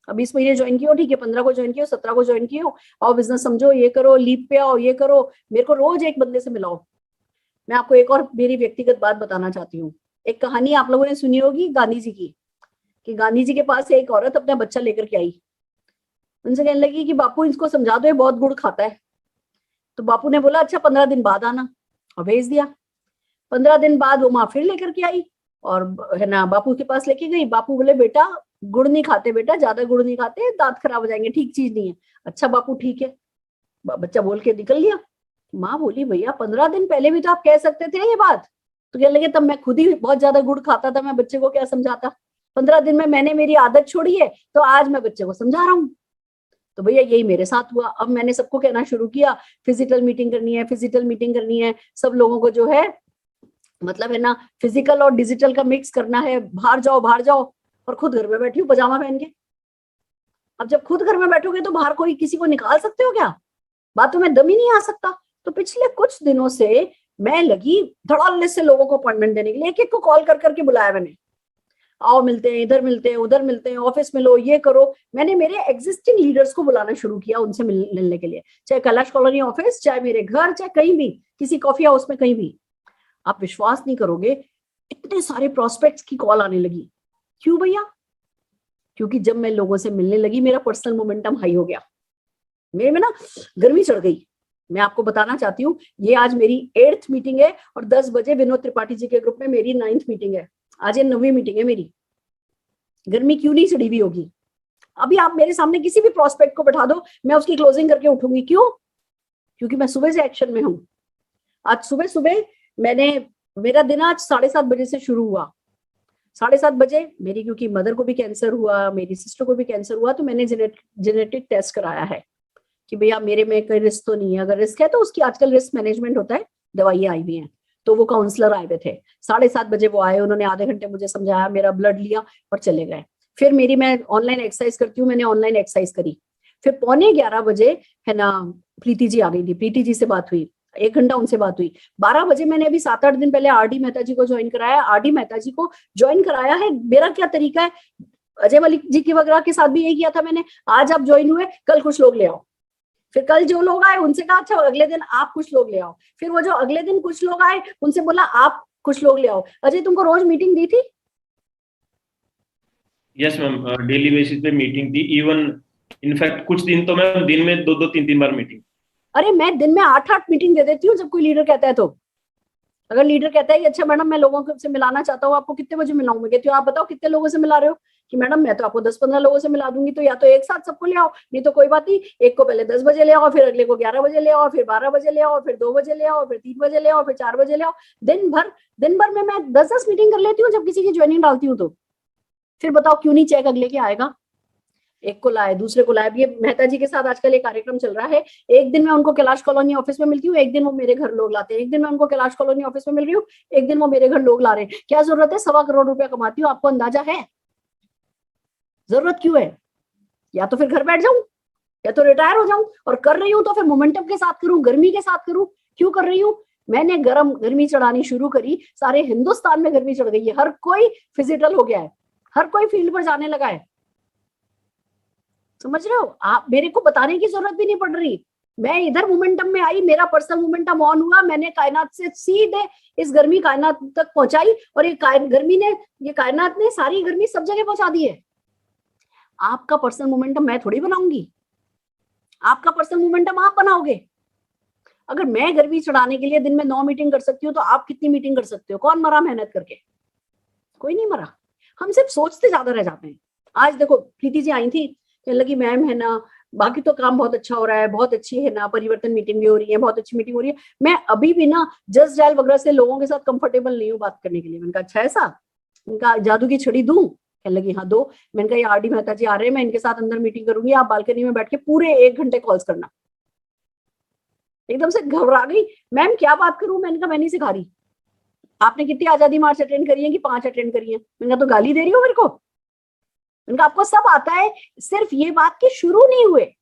अब इस महीने ज्वाइन किया ठीक है, 15 को ज्वाइन किया, 17 को ज्वाइन किया, और बिजनेस समझो, ये करो, लीप पे आओ, ये करो, मेरे को रोज एक बंदे से मिलाओ। मैं आपको एक और मेरी व्यक्तिगत बात बताना चाहती हूँ। एक कहानी आप लोगों ने सुनी होगी गांधी जी की, कि गांधी जी के पास एक औरत अपना बच्चा लेकर के आई। उनसे कहने लगी कि बापू इसको समझा दो, ये बहुत गुड़ खाता है। तो बापू ने बोला अच्छा 15 दिन बाद आना, और भेज दिया। 15 दिन बाद वो माँ फिर लेकर के आई और है ना बापू के पास लेके गई। बापू बोले बेटा गुड़ नहीं खाते, बेटा ज्यादा गुड़ नहीं खाते, दांत खराब हो जाएंगे, ठीक चीज नहीं है। अच्छा बापू ठीक है, बच्चा बोल के निकल गया। माँ बोली भैया 15 दिन पहले भी तो आप कह सकते थे ये बात। तो कहने लगे तब मैं खुद ही बहुत ज्यादा गुड़ खाता था, मैं बच्चे को क्या समझाता। 15 दिन में मैंने मेरी आदत छोड़ी है तो आज मैं बच्चे को समझा रहा हूँ। तो भैया यही मेरे साथ हुआ। अब मैंने सबको कहना शुरू किया फिजिकल मीटिंग करनी है, फिजिकल मीटिंग करनी है, सब लोगों को जो है मतलब है ना फिजिकल और डिजिटल का मिक्स करना है, बाहर जाओ बाहर जाओ। और खुद घर में बैठी हूँ पजामा पहन के। अब जब खुद घर में बैठोगे तो बाहर कोई किसी को निकाल सकते हो क्या? बातों में दम ही नहीं आ सकता। तो पिछले कुछ दिनों से मैं लगी धड़ल्ले से लोगों को अपॉइंटमेंट देने के लिए, एक एक को कॉल कर करके बुलाया मैंने, आओ मिलते हैं, इधर मिलते हैं, उधर मिलते हैं, ऑफिस मिलो, ये करो। मैंने मेरे एग्जिस्टिंग लीडर्स को बुलाना शुरू किया उनसे मिलने के लिए, चाहे कैलाश कॉलोनी ऑफिस, चाहे मेरे घर, चाहे कहीं भी, किसी कॉफी हाउस में, कहीं भी। आप विश्वास नहीं करोगे इतने सारे प्रोस्पेक्ट्स की कॉल आने लगी। क्यों भैया? क्योंकि जब मैं लोगों से मिलने लगी मेरा पर्सनल मोमेंटम हाई हो गया, मेरे में ना गर्मी चढ़ गई। मैं आपको बताना चाहती हूँ ये आज मेरी 8th मीटिंग है और 10 बजे विनोद त्रिपाठी जी के ग्रुप में मेरी 9th मीटिंग है। आज ये 9वीं मीटिंग है मेरी। गर्मी क्यों नहीं चढ़ी हुई होगी? अभी आप मेरे सामने किसी भी प्रोस्पेक्ट को बैठा दो, मैं उसकी क्लोजिंग करके उठूंगी। क्यों? क्योंकि मैं सुबह से एक्शन में हूँ। आज सुबह सुबह मेरा दिन आज 7:30 बजे से शुरू हुआ। 7:30 बजे मेरी, क्योंकि मदर को भी कैंसर हुआ, मेरी सिस्टर को भी कैंसर हुआ, तो मैंने जेनेटिक टेस्ट कराया है कि भैया मेरे में कोई रिस्क तो नहीं है। अगर रिस्क है तो उसकी आजकल रिस्क मैनेजमेंट होता है, दवाइयां आई हुई हैं। तो वो काउंसलर आए हुए थे, 7:30 बजे वो आए, उन्होंने आधे घंटे मुझे समझाया, मेरा ब्लड लिया और चले गए। फिर मैं ऑनलाइन एक्सरसाइज करती हूँ, मैंने ऑनलाइन एक्सरसाइज करी। फिर 11:15 बजे है ना प्रीति जी आ गई थी, प्रीति जी से बात हुई, 1 घंटा उनसे बात हुई। 12 बजे मैंने अभी 7-8 दिन पहले आरडी मेहता जी को ज्वाइन कराया। आरडी मेहता जी को ज्वाइन कराया है, मेरा क्या तरीका है, अजय मलिक जी की वगैरह के साथ भी यही किया था मैंने। आज आप ज्वाइन हुए, कल कुछ लोग ले आओ। फिर कल जो लोग आए उनसे कहा अच्छा अगले दिन आप कुछ लोग ले आओ। फिर वो जो अगले दिन कुछ लोग आए उनसे बोला आप कुछ लोग ले आओ। अजय तुमको रोज मीटिंग दी थी? यस मैम, डेली बेसिस पे मीटिंग थी। इवन इनफैक्ट कुछ दिन तो मैं दिन में 2-2 3-3 बार मीटिंग। अरे मैं दिन में 8-8 मीटिंग दे देती हूँ जब कोई लीडर कहता है तो। अगर लीडर कहता है कि अच्छा मैडम मैं लोगों से मिलाना चाहता हूँ, आपको कितने बजे मिलाऊं? मैं कहती हूँ आप बताओ कितने लोगों से मिला रहे हो? कि मैडम मैं तो आपको 10-15 लोगों से मिला दूंगी। तो या तो एक साथ सबको ले आओ, नहीं तो कोई बात नहीं, एक को पहले 10 बजे ले आओ, फिर अगले को 11 बजे ले आओ, फिर 12 बजे ले आओ, फिर 2 बजे ले आओ, फिर 3 बजे ले आओ, फिर 4 बजे ले आओ। दिन भर में मैं 10-10 मीटिंग कर लेती हूँ जब किसी की ज्वाइनिंग डालती हूँ तो। फिर बताओ क्यों नहीं चेक अगले के आएगा? एक को लाए, दूसरे को लाए। ये मेहता जी के साथ आजकल एक कार्यक्रम चल रहा है, एक दिन मैं उनको कैलाश कॉलोनी ऑफिस में मिलती हूँ, एक दिन वो मेरे घर लोग लाते हैं। एक दिन मैं उनको कैलाश कॉलोनी ऑफिस में मिल रही हूँ, एक दिन वो मेरे घर लोग ला रहे हैं। क्या जरूरत है? 1.25 करोड़ रुपया कमाती हूँ, आपको अंदाजा है? जरूरत क्यों है? या तो फिर घर बैठ जाऊं या तो रिटायर हो जाऊं, और कर रही हूं तो फिर मोमेंटम के साथ करूं, गर्मी के साथ करूं। क्यों कर रही हूं? मैंने गर्मी चढ़ानी शुरू करी, सारे हिंदुस्तान में गर्मी चढ़ गई है, हर कोई फिजिकल हो गया है, हर कोई फील्ड पर जाने लगा है। समझ रहे हो आप? मेरे को बताने की जरूरत भी नहीं पड़ रही, मैं इधर मोमेंटम में आई, मेरा पर्सनल मोमेंटम ऑन हुआ, मैंने कायनात से सीधे इस गर्मी कायनात तक पहुंचाई, और ये कायनात ने सारी गर्मी सब जगह पहुंचा दी है। आपका पर्सनल मोमेंटम मैं थोड़ी बनाऊंगी, आपका पर्सनल मोमेंटम आप बनाओगे। अगर मैं गर्मी चढ़ाने के लिए दिन में 9 मीटिंग कर सकती हूँ, तो आप कितनी मीटिंग कर सकते हो? कौन मरा मेहनत करके? कोई नहीं मरा, हम सिर्फ सोचते ज्यादा रह जाते हैं। आज देखो प्रीति जी आई थी, कहने लगी मैम है ना, बाकी तो काम बहुत अच्छा हो रहा है, बहुत अच्छी है ना, परिवर्तन मीटिंग भी हो रही है, बहुत अच्छी मीटिंग हो रही है, मैं अभी भी ना जस्ट डायल वगैरह से लोगों के साथ कंफर्टेबल नहीं हूँ बात करने के लिए। मैंने कहा अच्छा ऐसा? इनका जादू की छड़ी दूं? कहने लगी हाँ दो। मैंने कहा ये आर डी मेहता जी आ रहे हैं, मैं इनके साथ अंदर मीटिंग करूंगी, आप बालकनी में बैठ के पूरे 1 घंटे कॉल्स करना। एकदम से घबरा गई, मैम क्या बात करूं? मैंने कहा मैं नहीं सिखा रही, आपने कितनी आजादी मार्च अटेंड करी है कि 5 अटेंड करी है? मैंने कहा तो गाली दे रही हो मेरे को? मैंने कहा आपको सब आता है, सिर्फ ये बात के शुरू नहीं हुए,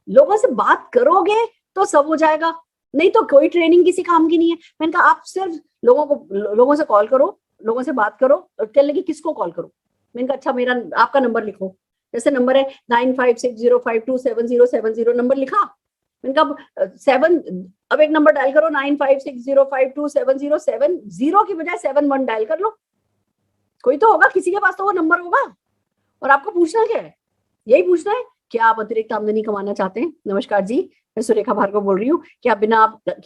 लोगों से बात करोगे तो सब हो जाएगा, नहीं तो कोई ट्रेनिंग किसी काम की नहीं है। मैंने कहा आप सिर्फ लोगों से कॉल करो, लोगों से बात करो। कहने लगी किसको कॉल करो? मैंने कहा अच्छा आपका नंबर लिखो, जैसे नंबर है 9560527070, नंबर लिखा। मैंने कहा 7, अब एक नंबर डायल करो 9560527070 की बजाय 71 डायल कर लो, कोई तो होगा, किसी के पास तो वो नंबर होगा। और आपको पूछना क्या है? यही पूछना है क्या आप अतिरिक्त आमदनी कमाना चाहते हैं? नमस्कार जी, मैं सुरेखा भार्गव बोल रही हूँ। क्या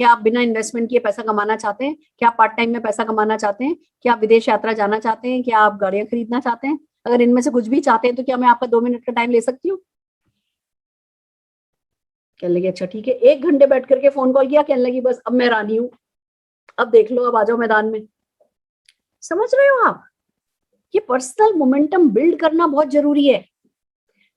आप बिना इन्वेस्टमेंट किए पैसा कमाना चाहते हैं? क्या आप पार्ट टाइम में पैसा कमाना चाहते हैं? क्या आप विदेश यात्रा जाना चाहते हैं? क्या आप गाड़ियां खरीदना चाहते हैं? अगर इनमें से कुछ भी चाहते हैं तो क्या मैं आपका 2 मिनट का टाइम ले सकती हूँ? कहने लगी अच्छा ठीक है। 1 घंटे बैठ करके फोन कॉल किया, कहने लगी बस अब मैं रानी हूं, अब देख लो, अब आ जाओ मैदान में। समझ रहे हो आप? ये पर्सनल मोमेंटम बिल्ड करना बहुत जरूरी है।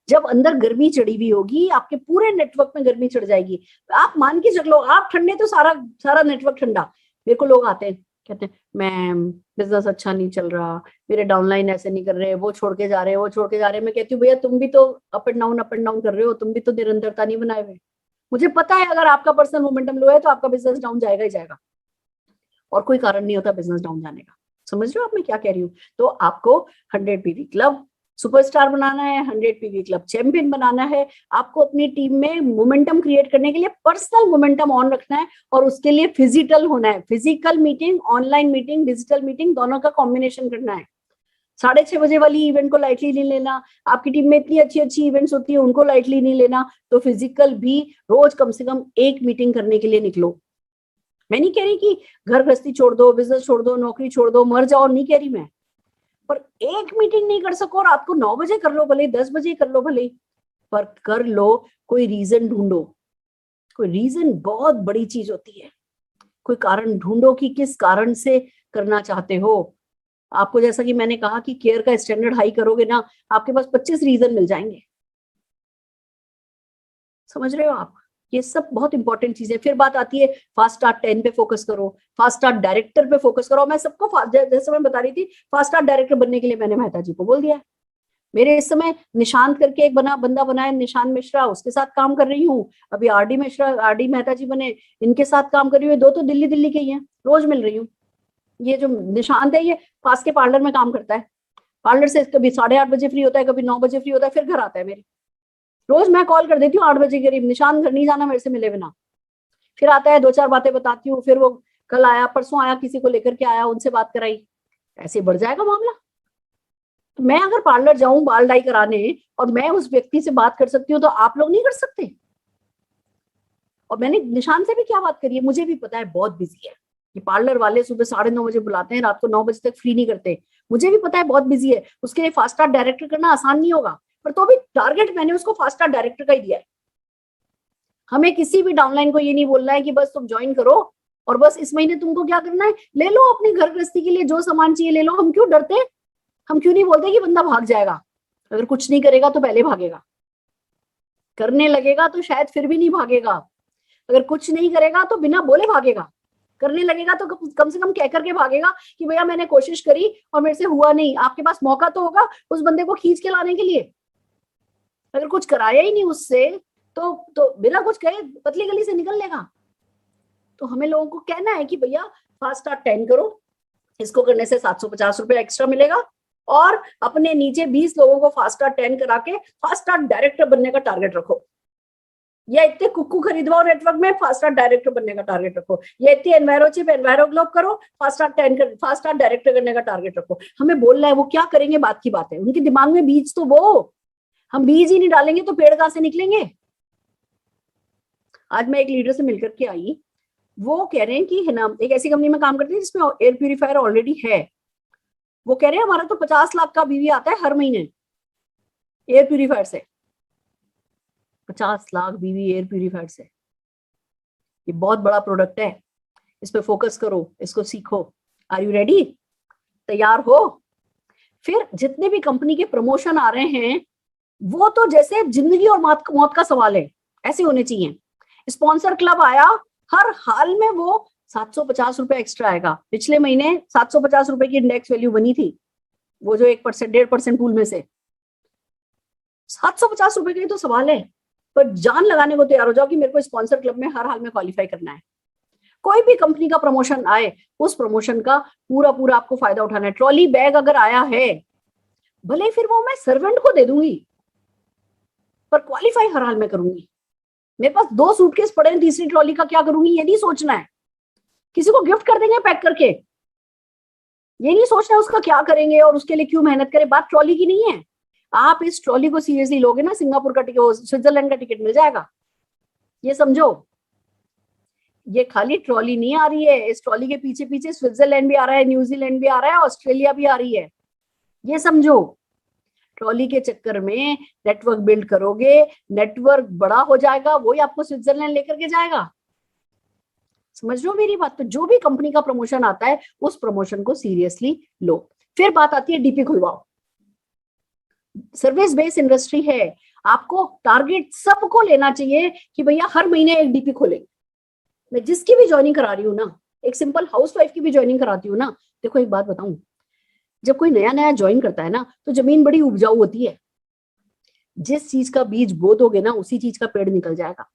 जब अंदर गर्मी चढ़ी हुई होगी, आपके पूरे नेटवर्क में गर्मी चढ़ जाएगी। आप मान के चलो, आप ठंडे तो सारा नेटवर्क ठंडा। मेरे को लोग आते हैं, कहते हैं मैम बिजनेस अच्छा नहीं चल रहा, मेरे डाउनलाइन ऐसे नहीं कर रहे, वो छोड़ के जा रहे हैं, वो छोड़ के जा रहे हैं। मैं कहती हूँ भैया तुम भी तो अप एंड डाउन कर रहे हो, तुम भी तो निरंतरता नहीं बनाए हुए। मुझे पता है अगर आपका पर्सनल मोमेंटम लो है तो आपका बिजनेस डाउन जाएगा ही जाएगा, और कोई कारण नहीं होता बिजनेस डाउन जाने का। समझ रहे हो आप मैं क्या कह रही हूँ? तो आपको 100 पीवी क्लब सुपरस्टार बनाना है, 100 पीवी क्लब चैंपियन बनाना है। आपको अपनी टीम में मोमेंटम क्रिएट करने के लिए पर्सनल मोमेंटम ऑन रखना है, और उसके लिए फिजिकल होना है। Physical meeting, online meeting, digital meeting, दोनों का कॉम्बिनेशन करना है। 6:30 बजे वाली इवेंट को लाइटली नहीं लेना। आपकी टीम में इतनी अच्छी अच्छी इवेंट्स होती है, उनको लाइटली नहीं लेना। तो फिजिकल भी रोज कम से कम 1 मीटिंग करने के लिए निकलो। मैं नहीं कह रही कि घर गृहस्थी छोड़ दो, बिजनेस छोड़ दो, नौकरी छोड़ दो, मर जाओ, नहीं कह रही मैं, पर 1 मीटिंग नहीं कर सको, रात को 9 बजे कर लो भले, 10 बजे कर लो भले, पर कर लो। कोई रीजन ढूंढो, कोई रीजन बहुत बड़ी चीज होती है। कोई कारण ढूंढो कि किस कारण से करना चाहते हो। आपको जैसा कि मैंने कहा कि केयर का स्टैंडर्ड हाई करोगे ना, आपके पास 25 रीजन मिल जाएंगे। समझ रहे हो आप? ये सब बहुत इंपॉर्टेंट चीजें। फिर बात आती है फास्ट स्टार्ट 10 पे फोकस करो, फास्ट स्टार्ट डायरेक्टर पे फोकस करो। मैं सबको जैसे मैं बता रही थी, फास्ट स्टार्ट डायरेक्टर बनने के लिए मैंने मेहता जी को बोल दिया है। मेरे इस समय निशांत करके एक बंदा बना है, निशांत मिश्रा, उसके साथ काम कर रही हूँ। अभी आरडी मेहता जी बने, इनके साथ काम कर रही हूँ। 2 तो दिल्ली के ही हैं, रोज मिल रही हूँ। ये जो निशांत है, ये पास के पार्लर में काम करता है। पार्लर से कभी 8:30 बजे फ्री होता है, कभी 9 बजे फ्री होता है, फिर घर आता है मेरे। रोज मैं कॉल कर देती हूँ 8 बजे करीब, निशांत घर नहीं जाना मेरे से मिले बिना। फिर आता है, 2-4 बातें बताती हूँ, फिर वो कल आया, परसों आया, किसी को लेकर के आया, उनसे बात कराई, ऐसे बढ़ जाएगा मामला। तो मैं अगर पार्लर जाऊं बाल डाई कराने और मैं उस व्यक्ति से बात कर सकती हूँ, तो आप लोग नहीं कर सकते? और मैंने निशान से भी क्या बात करी है, मुझे भी पता है बहुत बिजी है। ये पार्लर वाले सुबह 9:30 बजे बुलाते हैं, रात को 9 बजे तक फ्री नहीं करते। मुझे भी पता है बहुत बिजी है, उसके लिए फास्ट स्टार्ट डायरेक्टर करना आसान नहीं होगा, पर तो भी टारगेट मैंने उसको फास्ट स्टार्ट डायरेक्टर का ही दिया है। हमें किसी भी डाउनलाइन को ये नहीं बोलना है कि बस तुम ज्वाइन करो और बस इस महीने तुमको क्या करना है, ले लो अपनी घर गृहस्थी के लिए जो सामान चाहिए ले लो। हम क्यों डरते? हम क्यों नहीं बोलते कि बंदा भाग जाएगा? अगर कुछ नहीं करेगा तो पहले भागेगा, करने लगेगा तो शायद फिर भी नहीं भागेगा, अगर कुछ नहीं करेगा तो बिना बोले भागेगा। करने लगेगा तो कम से कम कह करके भागेगा कि भैया मैंने कोशिश करी और मेरे से हुआ नहीं। आपके पास मौका तो होगा उस बंदे को खींच के लाने के लिए। अगर कुछ कराया ही नहीं उससे तो बिना कुछ कहे पतली गली से निकल लेगा। तो हमें लोगों को कहना है कि भैया फास्ट स्टार्ट 10 करो, इसको करने से 750 रुपए एक्स्ट्रा मिलेगा, और अपने नीचे 20 लोगों को फास्ट स्टार्ट 10 करा के फास्ट स्टार्ट डायरेक्टर बनने का टारगेट रखो, या इतने कुक्कू खरीदवाओ नेटवर्क में, फास्ट स्टार्ट डायरेक्टर बनने का टारगेट रखो, या इतने एनवायरो चिप एनवायरो ग्लोब करो, फास्ट स्टार्ट डायरेक्टर करने का टारगेट रखो। हमें बोलना है, वो क्या करेंगे बात की बात है, उनके दिमाग में बीज तो वो, हम बीज ही नहीं डालेंगे तो पेड़ कहां से निकलेंगे। आज मैं एक लीडर से मिलकर के आई, वो कह रहे हैं कि है ना, एक ऐसी कंपनी में काम करते हैं जिसमें एयर प्यूरिफायर ऑलरेडी है। वो कह रहे हैं हमारा तो 50 लाख का बीवी आता है हर महीने एयर प्यूरिफायर से। 50 लाख बीवी एयर प्यूरिफायर से, ये बहुत बड़ा प्रोडक्ट है, इस पे फोकस करो, इसको सीखो। Are you ready? तैयार हो? फिर जितने भी कंपनी के प्रमोशन आ रहे हैं वो तो जैसे जिंदगी और मौत का सवाल है, ऐसे होने चाहिए। स्पॉन्सर क्लब आया, हर हाल में वो 750 रुपए एक्स्ट्रा आएगा। पिछले महीने 750 रुपए की इंडेक्स वैल्यू बनी थी, वो जो 1% 1.5% पूल में से 750 रुपए का ही तो सवाल है। पर जान लगाने को तैयार हो जाओ कि मेरे को स्पॉन्सर क्लब में हर हाल में क्वालिफाई करना है। कोई भी कंपनी का प्रमोशन आए, उस प्रमोशन का पूरा पूरा आपको फायदा उठाना है। ट्रॉली बैग अगर आया है, भले फिर वो मैं सर्वेंट को दे दूंगी, पर क्वालिफाई हर हाल में करूंगी। मेरे पास 2 सूटकेस पड़े हैं, तीसरी ट्रॉली का क्या करूंगी ये नहीं सोचना है। किसी को गिफ्ट कर देंगे पैक करके, ये नहीं सोचना है उसका क्या करेंगे और उसके लिए क्यों मेहनत करें। बात ट्रॉली की नहीं है। आप इस ट्रॉली को सीरियसली लोगे ना, सिंगापुर का टिकट, स्विट्जरलैंड का टिकट मिल जाएगा। ये समझो, ये खाली ट्रॉली नहीं आ रही है, इस ट्रॉली के पीछे पीछे स्विट्जरलैंड भी आ रहा है, न्यूजीलैंड भी आ रहा है, ऑस्ट्रेलिया भी आ रही है। ये समझो, ट्रॉली के चक्कर में नेटवर्क बिल्ड करोगे, नेटवर्क बड़ा हो जाएगा, वही आपको स्विट्जरलैंड लेकर के जाएगा। समझ लो मेरी बात। तो जो भी कंपनी का प्रमोशन आता है उस प्रमोशन को सीरियसली लो। फिर बात आती है डीपी खुलवाओ। सर्विस बेस्ड इंडस्ट्री है, आपको टारगेट सबको लेना चाहिए कि भैया हर महीने एक डीपी खोलेंगे। मैं जिसकी भी ज्वाइनिंग करा रही हूँ ना, एक सिंपल हाउसवाइफ की भी ज्वाइनिंग कराती हूँ ना, देखो एक बात बताऊं, जब कोई नया नया ज्वाइन करता है ना तो जमीन बड़ी उपजाऊ होती है। जिस चीज का बीज बो दोगे ना उसी चीज का पेड़ निकल जाएगा।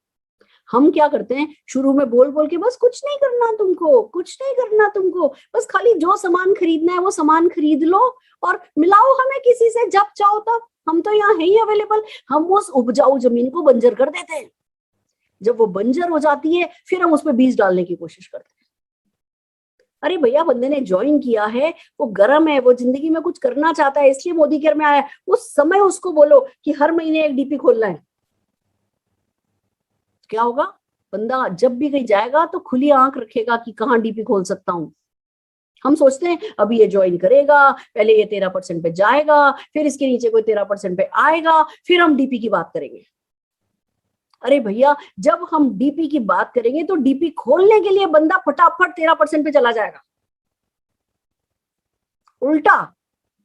हम क्या करते हैं, शुरू में बोल बोल के बस कुछ नहीं करना तुमको, कुछ नहीं करना तुमको, बस खाली जो सामान खरीदना है वो सामान खरीद लो और मिलाओ हमें किसी से जब चाहो तब, हम तो यहाँ है ही अवेलेबल। हम उस उपजाऊ जमीन को बंजर कर देते हैं। जब वो बंजर हो जाती है फिर हम उसमें बीज डालने की कोशिश करते हैं। अरे भैया, बंदे ने ज्वाइन किया है, वो गर्म है, वो जिंदगी में कुछ करना चाहता है, इसलिए मोदी केयर में आया है, उस समय उसको बोलो कि हर महीने एक डीपी खोलना है। क्या होगा, बंदा जब भी कहीं जाएगा तो खुली आंख रखेगा कि कहाँ डीपी खोल सकता हूँ। हम सोचते हैं अभी ये ज्वाइन करेगा, पहले ये 13% पे जाएगा, फिर इसके नीचे कोई 13% पे आएगा, फिर हम डीपी की बात करेंगे। अरे भैया, जब हम डीपी की बात करेंगे तो डीपी खोलने के लिए बंदा फटाफट 13% पे चला जाएगा। उल्टा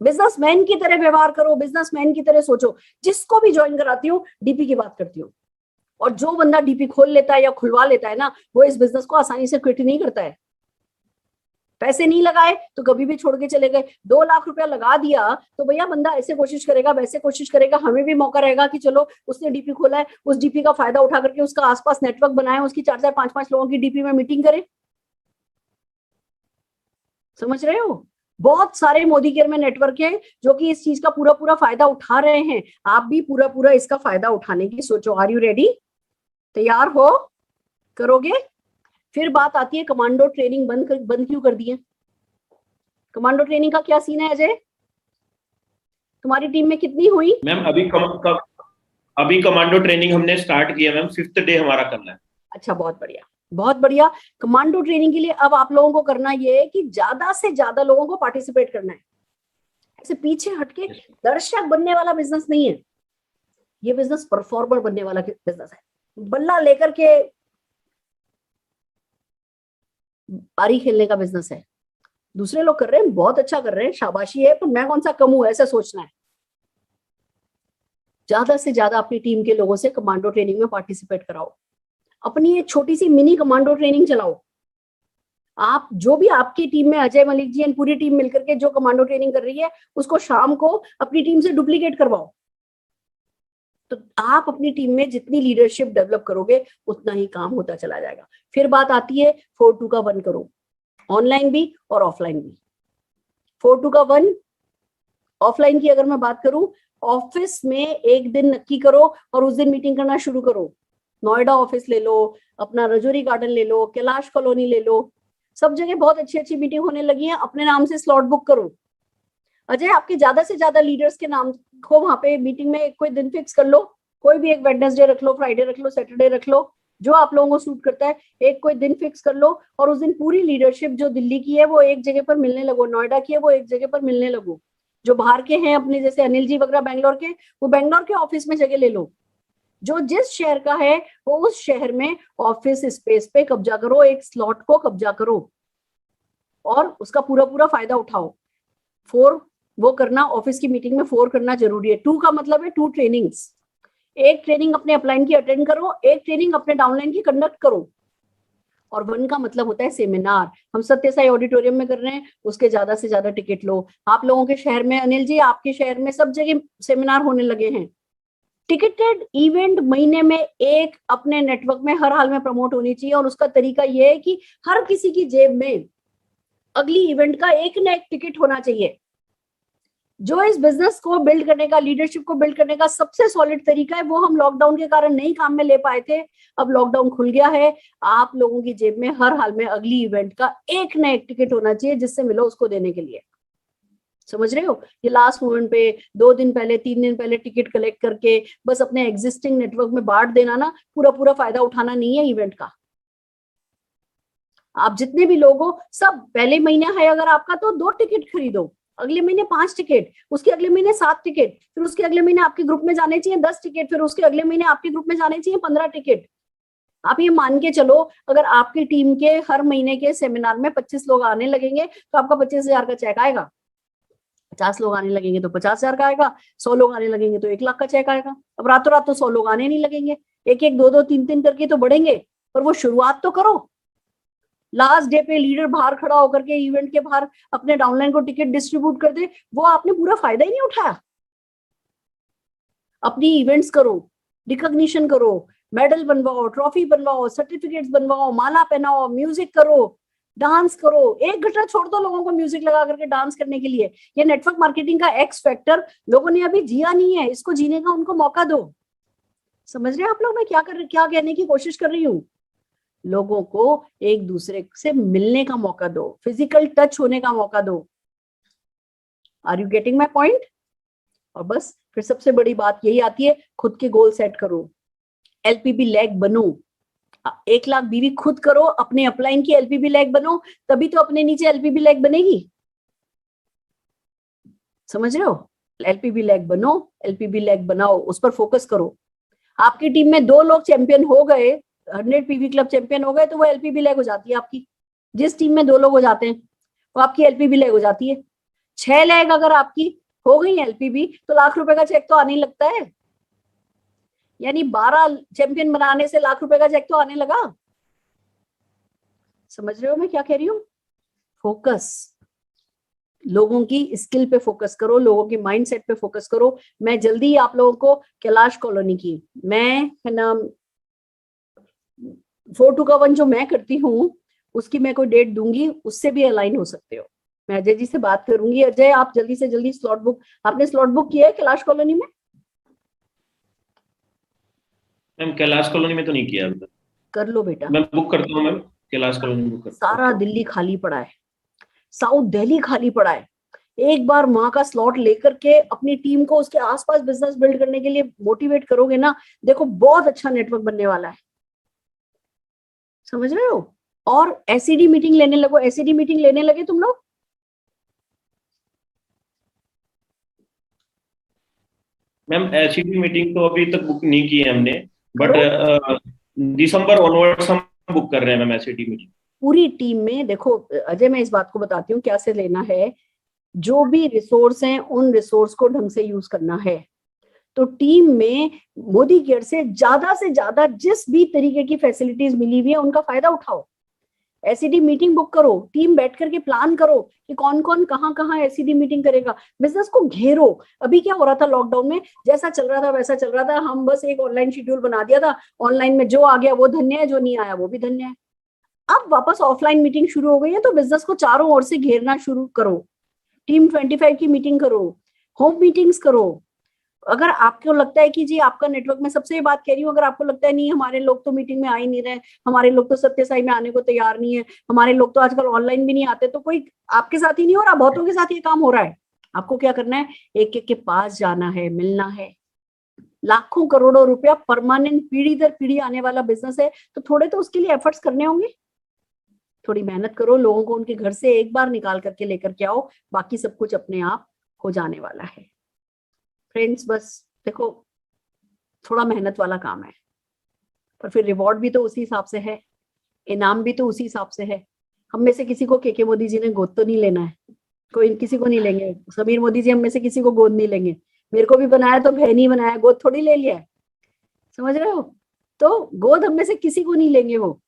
बिजनेसमैन की तरह व्यवहार करो, बिजनेसमैन की तरह सोचो। जिसको भी ज्वाइन कराती हूँ डीपी की बात करती हूँ, और जो बंदा डीपी खोल लेता है या खुलवा लेता है ना, वो इस बिजनेस को आसानी से क्विट नहीं करता है। पैसे नहीं लगाए तो कभी भी छोड़ के चले गए। 2 लाख रुपया लगा दिया तो भैया बंदा ऐसे कोशिश करेगा, वैसे कोशिश करेगा। हमें भी मौका रहेगा कि चलो उसने डीपी खोला है, उस डीपी का फायदा उठा करके उसका आसपास नेटवर्क बनाए, उसकी 4-4 5-5 लोगों की डीपी में मीटिंग करें। समझ रहे हो? बहुत सारे मोदी केयर में नेटवर्क है जो कि इस चीज का पूरा पूरा फायदा उठा रहे हैं। आप भी पूरा पूरा इसका फायदा उठाने की सोचो। Are you ready? तैयार हो? करोगे? फिर बात आती है कमांडो ट्रेनिंग बंद क्यों कर दी है? कमांडो ट्रेनिंग का क्या सीन है अजय? तुम्हारी टीम में कितनी हुई? मैम अभी कमांडो ट्रेनिंग हमने स्टार्ट किया मैम, 5th डे हमारा करना है। अच्छा, बहुत बढ़िया, बहुत बढ़िया। कमांडो ट्रेनिंग के लिए अब आप लोगों को करना ये है कि ज्यादा से ज्यादा लोगों को पार्टिसिपेट करना है। ऐसे पीछे हटके दर्शक बनने वाला बिजनेस नहीं है ये, बिजनेस परफॉर्मर बनने वाला बिजनेस है। बल्ला लेकर के पारी खेलने का बिजनेस है। दूसरे लोग कर रहे हैं, बहुत अच्छा कर रहे हैं, शाबाशी है, पर मैं कौन सा कम हूं, ऐसा सोचना है। ज्यादा से ज्यादा अपनी टीम के लोगों से कमांडो ट्रेनिंग में पार्टिसिपेट कराओ। अपनी एक छोटी सी मिनी कमांडो ट्रेनिंग चलाओ। आप जो भी आपकी टीम में अजय मलिक जी एंड पूरी टीम मिलकर के जो कमांडो ट्रेनिंग कर रही है उसको शाम को अपनी टीम से डुप्लीकेट करवाओ। तो आप अपनी टीम में जितनी लीडरशिप डेवलप करोगे उतना ही काम होता चला जाएगा। फिर बात आती है 4-2 का 1 करो, ऑनलाइन भी और ऑफलाइन भी। 4-2 का 1 ऑफलाइन की अगर मैं बात करूं, ऑफिस में एक दिन नक्की करो और उस दिन मीटिंग करना शुरू करो। नोएडा ऑफिस ले लो, अपना रजौरी गार्डन ले लो, कैलाश कॉलोनी ले लो, सब जगह बहुत अच्छी अच्छी मीटिंग होने लगी है। अपने नाम से स्लॉट बुक करो। अजय आपके ज्यादा से ज्यादा लीडर्स के नाम को वहां पे मीटिंग में कोई दिन फिक्स कर लो, कोई भी एक वेडनेसडे रख लो, फ्राइडे रख लो, सैटरडे रख लो, जो आप लोगों को सूट करता है, एक कोई दिन फिक्स कर लो और उस दिन पूरी लीडरशिप जो दिल्ली की है वो एक जगह पर मिलने लगो, नोएडा की है वो एक जगह पर मिलने लगो, जो बाहर के हैं अपने जैसे अनिल जी वगैरह बैंगलोर के, वो बैंगलोर के ऑफिस में जगह ले लो। जो जिस शहर का है वो उस शहर में ऑफिस स्पेस पे कब्जा करो, एक स्लॉट को कब्जा करो और उसका पूरा पूरा फायदा उठाओ। 4 वो करना, ऑफिस की मीटिंग में 4 करना जरूरी है। 2 का मतलब है 2 ट्रेनिंग्स। एक ट्रेनिंग अपने अपलाइन की अटेंड करो, एक ट्रेनिंग अपने डाउनलाइन की कंडक्ट करो। और 1 का मतलब होता है सेमिनार। हम सत्य साई ऑडिटोरियम में कर रहे हैं, उसके ज्यादा से ज्यादा टिकट लो। आप लोगों के शहर में, अनिल जी आपके शहर में सब जगह सेमिनार होने लगे हैं। टिकटेड इवेंट महीने में एक अपने नेटवर्क में हर हाल में प्रमोट होनी चाहिए और उसका तरीका यह है कि हर किसी की जेब में अगली इवेंट का एक ना एक टिकट होना चाहिए। जो इस बिजनेस को बिल्ड करने का, लीडरशिप को बिल्ड करने का सबसे सॉलिड तरीका है, वो हम लॉकडाउन के कारण नहीं काम में ले पाए थे। अब लॉकडाउन खुल गया है, आप लोगों की जेब में हर हाल में अगली इवेंट का एक ना एक टिकट होना चाहिए जिससे मिलो उसको देने के लिए। समझ रहे हो? ये लास्ट मोमेंट पे 2 दिन पहले, 3 दिन पहले टिकट कलेक्ट करके बस अपने एग्जिस्टिंग नेटवर्क में बांट देना ना, पूरा पूरा फायदा उठाना नहीं है इवेंट का। आप जितने भी लोग हो सब, पहले महीने है अगर आपका तो 2 टिकट खरीदो, अगले महीने 5 टिकट, उसके अगले महीने 7 टिकट, फिर उसके अगले महीने आपके ग्रुप में जाने चाहिए 10 टिकट, फिर उसके अगले महीने आपके ग्रुप में जाने चाहिए 15 टिकट। आप ये मान के चलो, अगर आपकी टीम के हर महीने के सेमिनार में 25 लोग आने लगेंगे तो आपका 25,000 का चेक आएगा। 50 लोग आने लगेंगे तो 50,000 का आएगा, 100 लोग आने लगेंगे तो 1 लाख का चेक आएगा। अब रातों रात तो 100 लोग आने नहीं लगेंगे, 1-1, 2-2, 3-3 करके तो बढ़ेंगे, पर वो शुरुआत तो करो। लास्ट डे पे लीडर बाहर खड़ा होकर के इवेंट के बाहर अपने डाउनलाइन को टिकट डिस्ट्रीब्यूट कर दे, वो आपने पूरा फायदा ही नहीं उठाया। अपनी इवेंट्स करो, रिकॉग्निशन करो, मेडल बनवाओ, ट्रॉफी बनवाओ, सर्टिफिकेट्स बनवाओ, माला पहनाओ, म्यूजिक करो, डांस करो। 1 घंटा छोड़ दो लोगों को म्यूजिक लगा करके डांस करने के लिए। ये नेटवर्क मार्केटिंग का एक्स फैक्टर लोगों ने अभी जिया नहीं है, इसको जीने का उनको मौका दो। समझ रहे हैं आप लोग मैं क्या कहने की कोशिश कर रही हूँ? लोगों को एक दूसरे से मिलने का मौका दो, फिजिकल टच होने का मौका दो। Are you getting my point? और बस फिर सबसे बड़ी बात यही आती है, खुद के गोल सेट करो, एलपीबी लैग बनो। 1 लाख बीवी खुद करो, अपने अपलाइन की एलपीबी लैग बनो, तभी तो अपने नीचे एलपीबी लैग बनेगी। समझ रहे हो? एलपीबी लैग बनो, एलपीबी लैग बनाओ, उस पर फोकस करो। आपकी टीम में 2 लोग चैंपियन हो गए, 100 पीवी क्लब चैंपियन हो गए, तो वो एलपीबी लैग हो जाती है आपकी। जिस टीम में 2 लोग हो जाते हैं वो आपकी एलपीबी लैग हो जाती है। 6 लैग अगर आपकी हो गई एलपीबी तो ₹1,00,000 का चेक तो आने लगता है। यानी 12 चैंपियन बनाने से ₹1,00,000 का चेक तो आने लगा। समझ रहे हो मैं क्या कह रही हूँ? फोकस, लोगों की स्किल पे फोकस करो, लोगों की माइंडसेट पे फोकस करो। मैं जल्दी आप लोगों को कैलाश कॉलोनी की, मैं है ना 4-2 का 1 जो मैं करती हूँ उसकी मैं कोई डेट दूंगी, उससे भी अलाइन हो सकते हो। मैं अजय जी से बात करूंगी। अजय आप जल्दी से जल्दी स्लॉट बुक, आपने स्लॉट बुक किया है कैलाश कॉलोनी में? मैम कैलाश कॉलोनी में तो नहीं किया अभी तक। कर लो बेटा, मैं बुक करता हूँ मैम, कैलाश कॉलोनी बुक करता हूँ। सारा दिल्ली खाली पड़ा है, साउथ दिल्ली खाली पड़ा है। एक बार वहां का स्लॉट लेकर के अपनी टीम को उसके आसपास बिजनेस बिल्ड करने के लिए मोटिवेट करोगे ना, देखो बहुत अच्छा नेटवर्क बनने वाला है। समझ रहे हो? और एसईडी मीटिंग लेने लगो, एसईडी मीटिंग लेने लगे तुम लोग? मैम एसईडी मीटिंग तो अभी तक बुक नहीं की है हमने, बट दिसंबर ऑनवर्ड्स हम बुक कर रहे हैं मैम एसईडी मीटिंग। पूरी टीम में देखो अजय, मैं इस बात को बताती हूँ क्या से लेना है। जो भी रिसोर्स हैं उन रिसोर्स को ढंग से यूज करना है। तो टीम में मोदी केयर से ज्यादा जिस भी तरीके की फैसिलिटीज मिली हुई है उनका फायदा उठाओ। एसईडी मीटिंग बुक करो, टीम बैठ करके प्लान करो कि कौन कौन कहाँ कहाँ एसईडी मीटिंग करेगा, बिजनेस को घेरो। अभी क्या हो रहा था लॉकडाउन में, जैसा चल रहा था वैसा चल रहा था, हम बस एक ऑनलाइन शेड्यूल बना दिया था, ऑनलाइन में जो आ गया वो धन्य है, जो नहीं आया वो भी धन्य है। अब वापस ऑफलाइन मीटिंग शुरू हो गई है, तो बिजनेस को चारों ओर से घेरना शुरू करो, टीम 25 की मीटिंग करो, होम मीटिंग्स करो। अगर आपको लगता है कि जी आपका नेटवर्क, में सबसे ये बात कह रही हूँ, अगर आपको लगता है नहीं हमारे लोग तो मीटिंग में आ ही नहीं रहे, हमारे लोग तो सत्य साई में आने को तैयार नहीं है, हमारे लोग तो आजकल ऑनलाइन भी नहीं आते, तो कोई आपके साथ ही नहीं हो रहा, बहुतों के साथ ये काम हो रहा है। आपको क्या करना है, एक एक के पास जाना है, मिलना है। लाखों करोड़ों रुपया परमानेंट पीढ़ी दर पीढ़ी आने वाला बिजनेस है, तो थोड़े तो उसके लिए एफर्ट्स करने होंगे। थोड़ी मेहनत करो, लोगों को उनके घर से एक बार निकाल करके लेकर के आओ, बाकी सब कुछ अपने आप हो जाने वाला है। फ्रेंड्स, बस देखो, थोड़ा मेहनत वाला काम है, पर फिर रिवॉर्ड भी तो उसी हिसाब से है, इनाम भी तो उसी हिसाब से है। हम में से किसी को के मोदी जी ने गोद तो नहीं लेना है, कोई किसी को नहीं लेंगे। समीर मोदी जी हम में से किसी को गोद नहीं लेंगे। मेरे को भी बनाया तो बहन ही बनाया, गोद थोड़ी ले लिया है, समझ रहे हो? तो गोद हम में से किसी को नहीं लेंगे वो,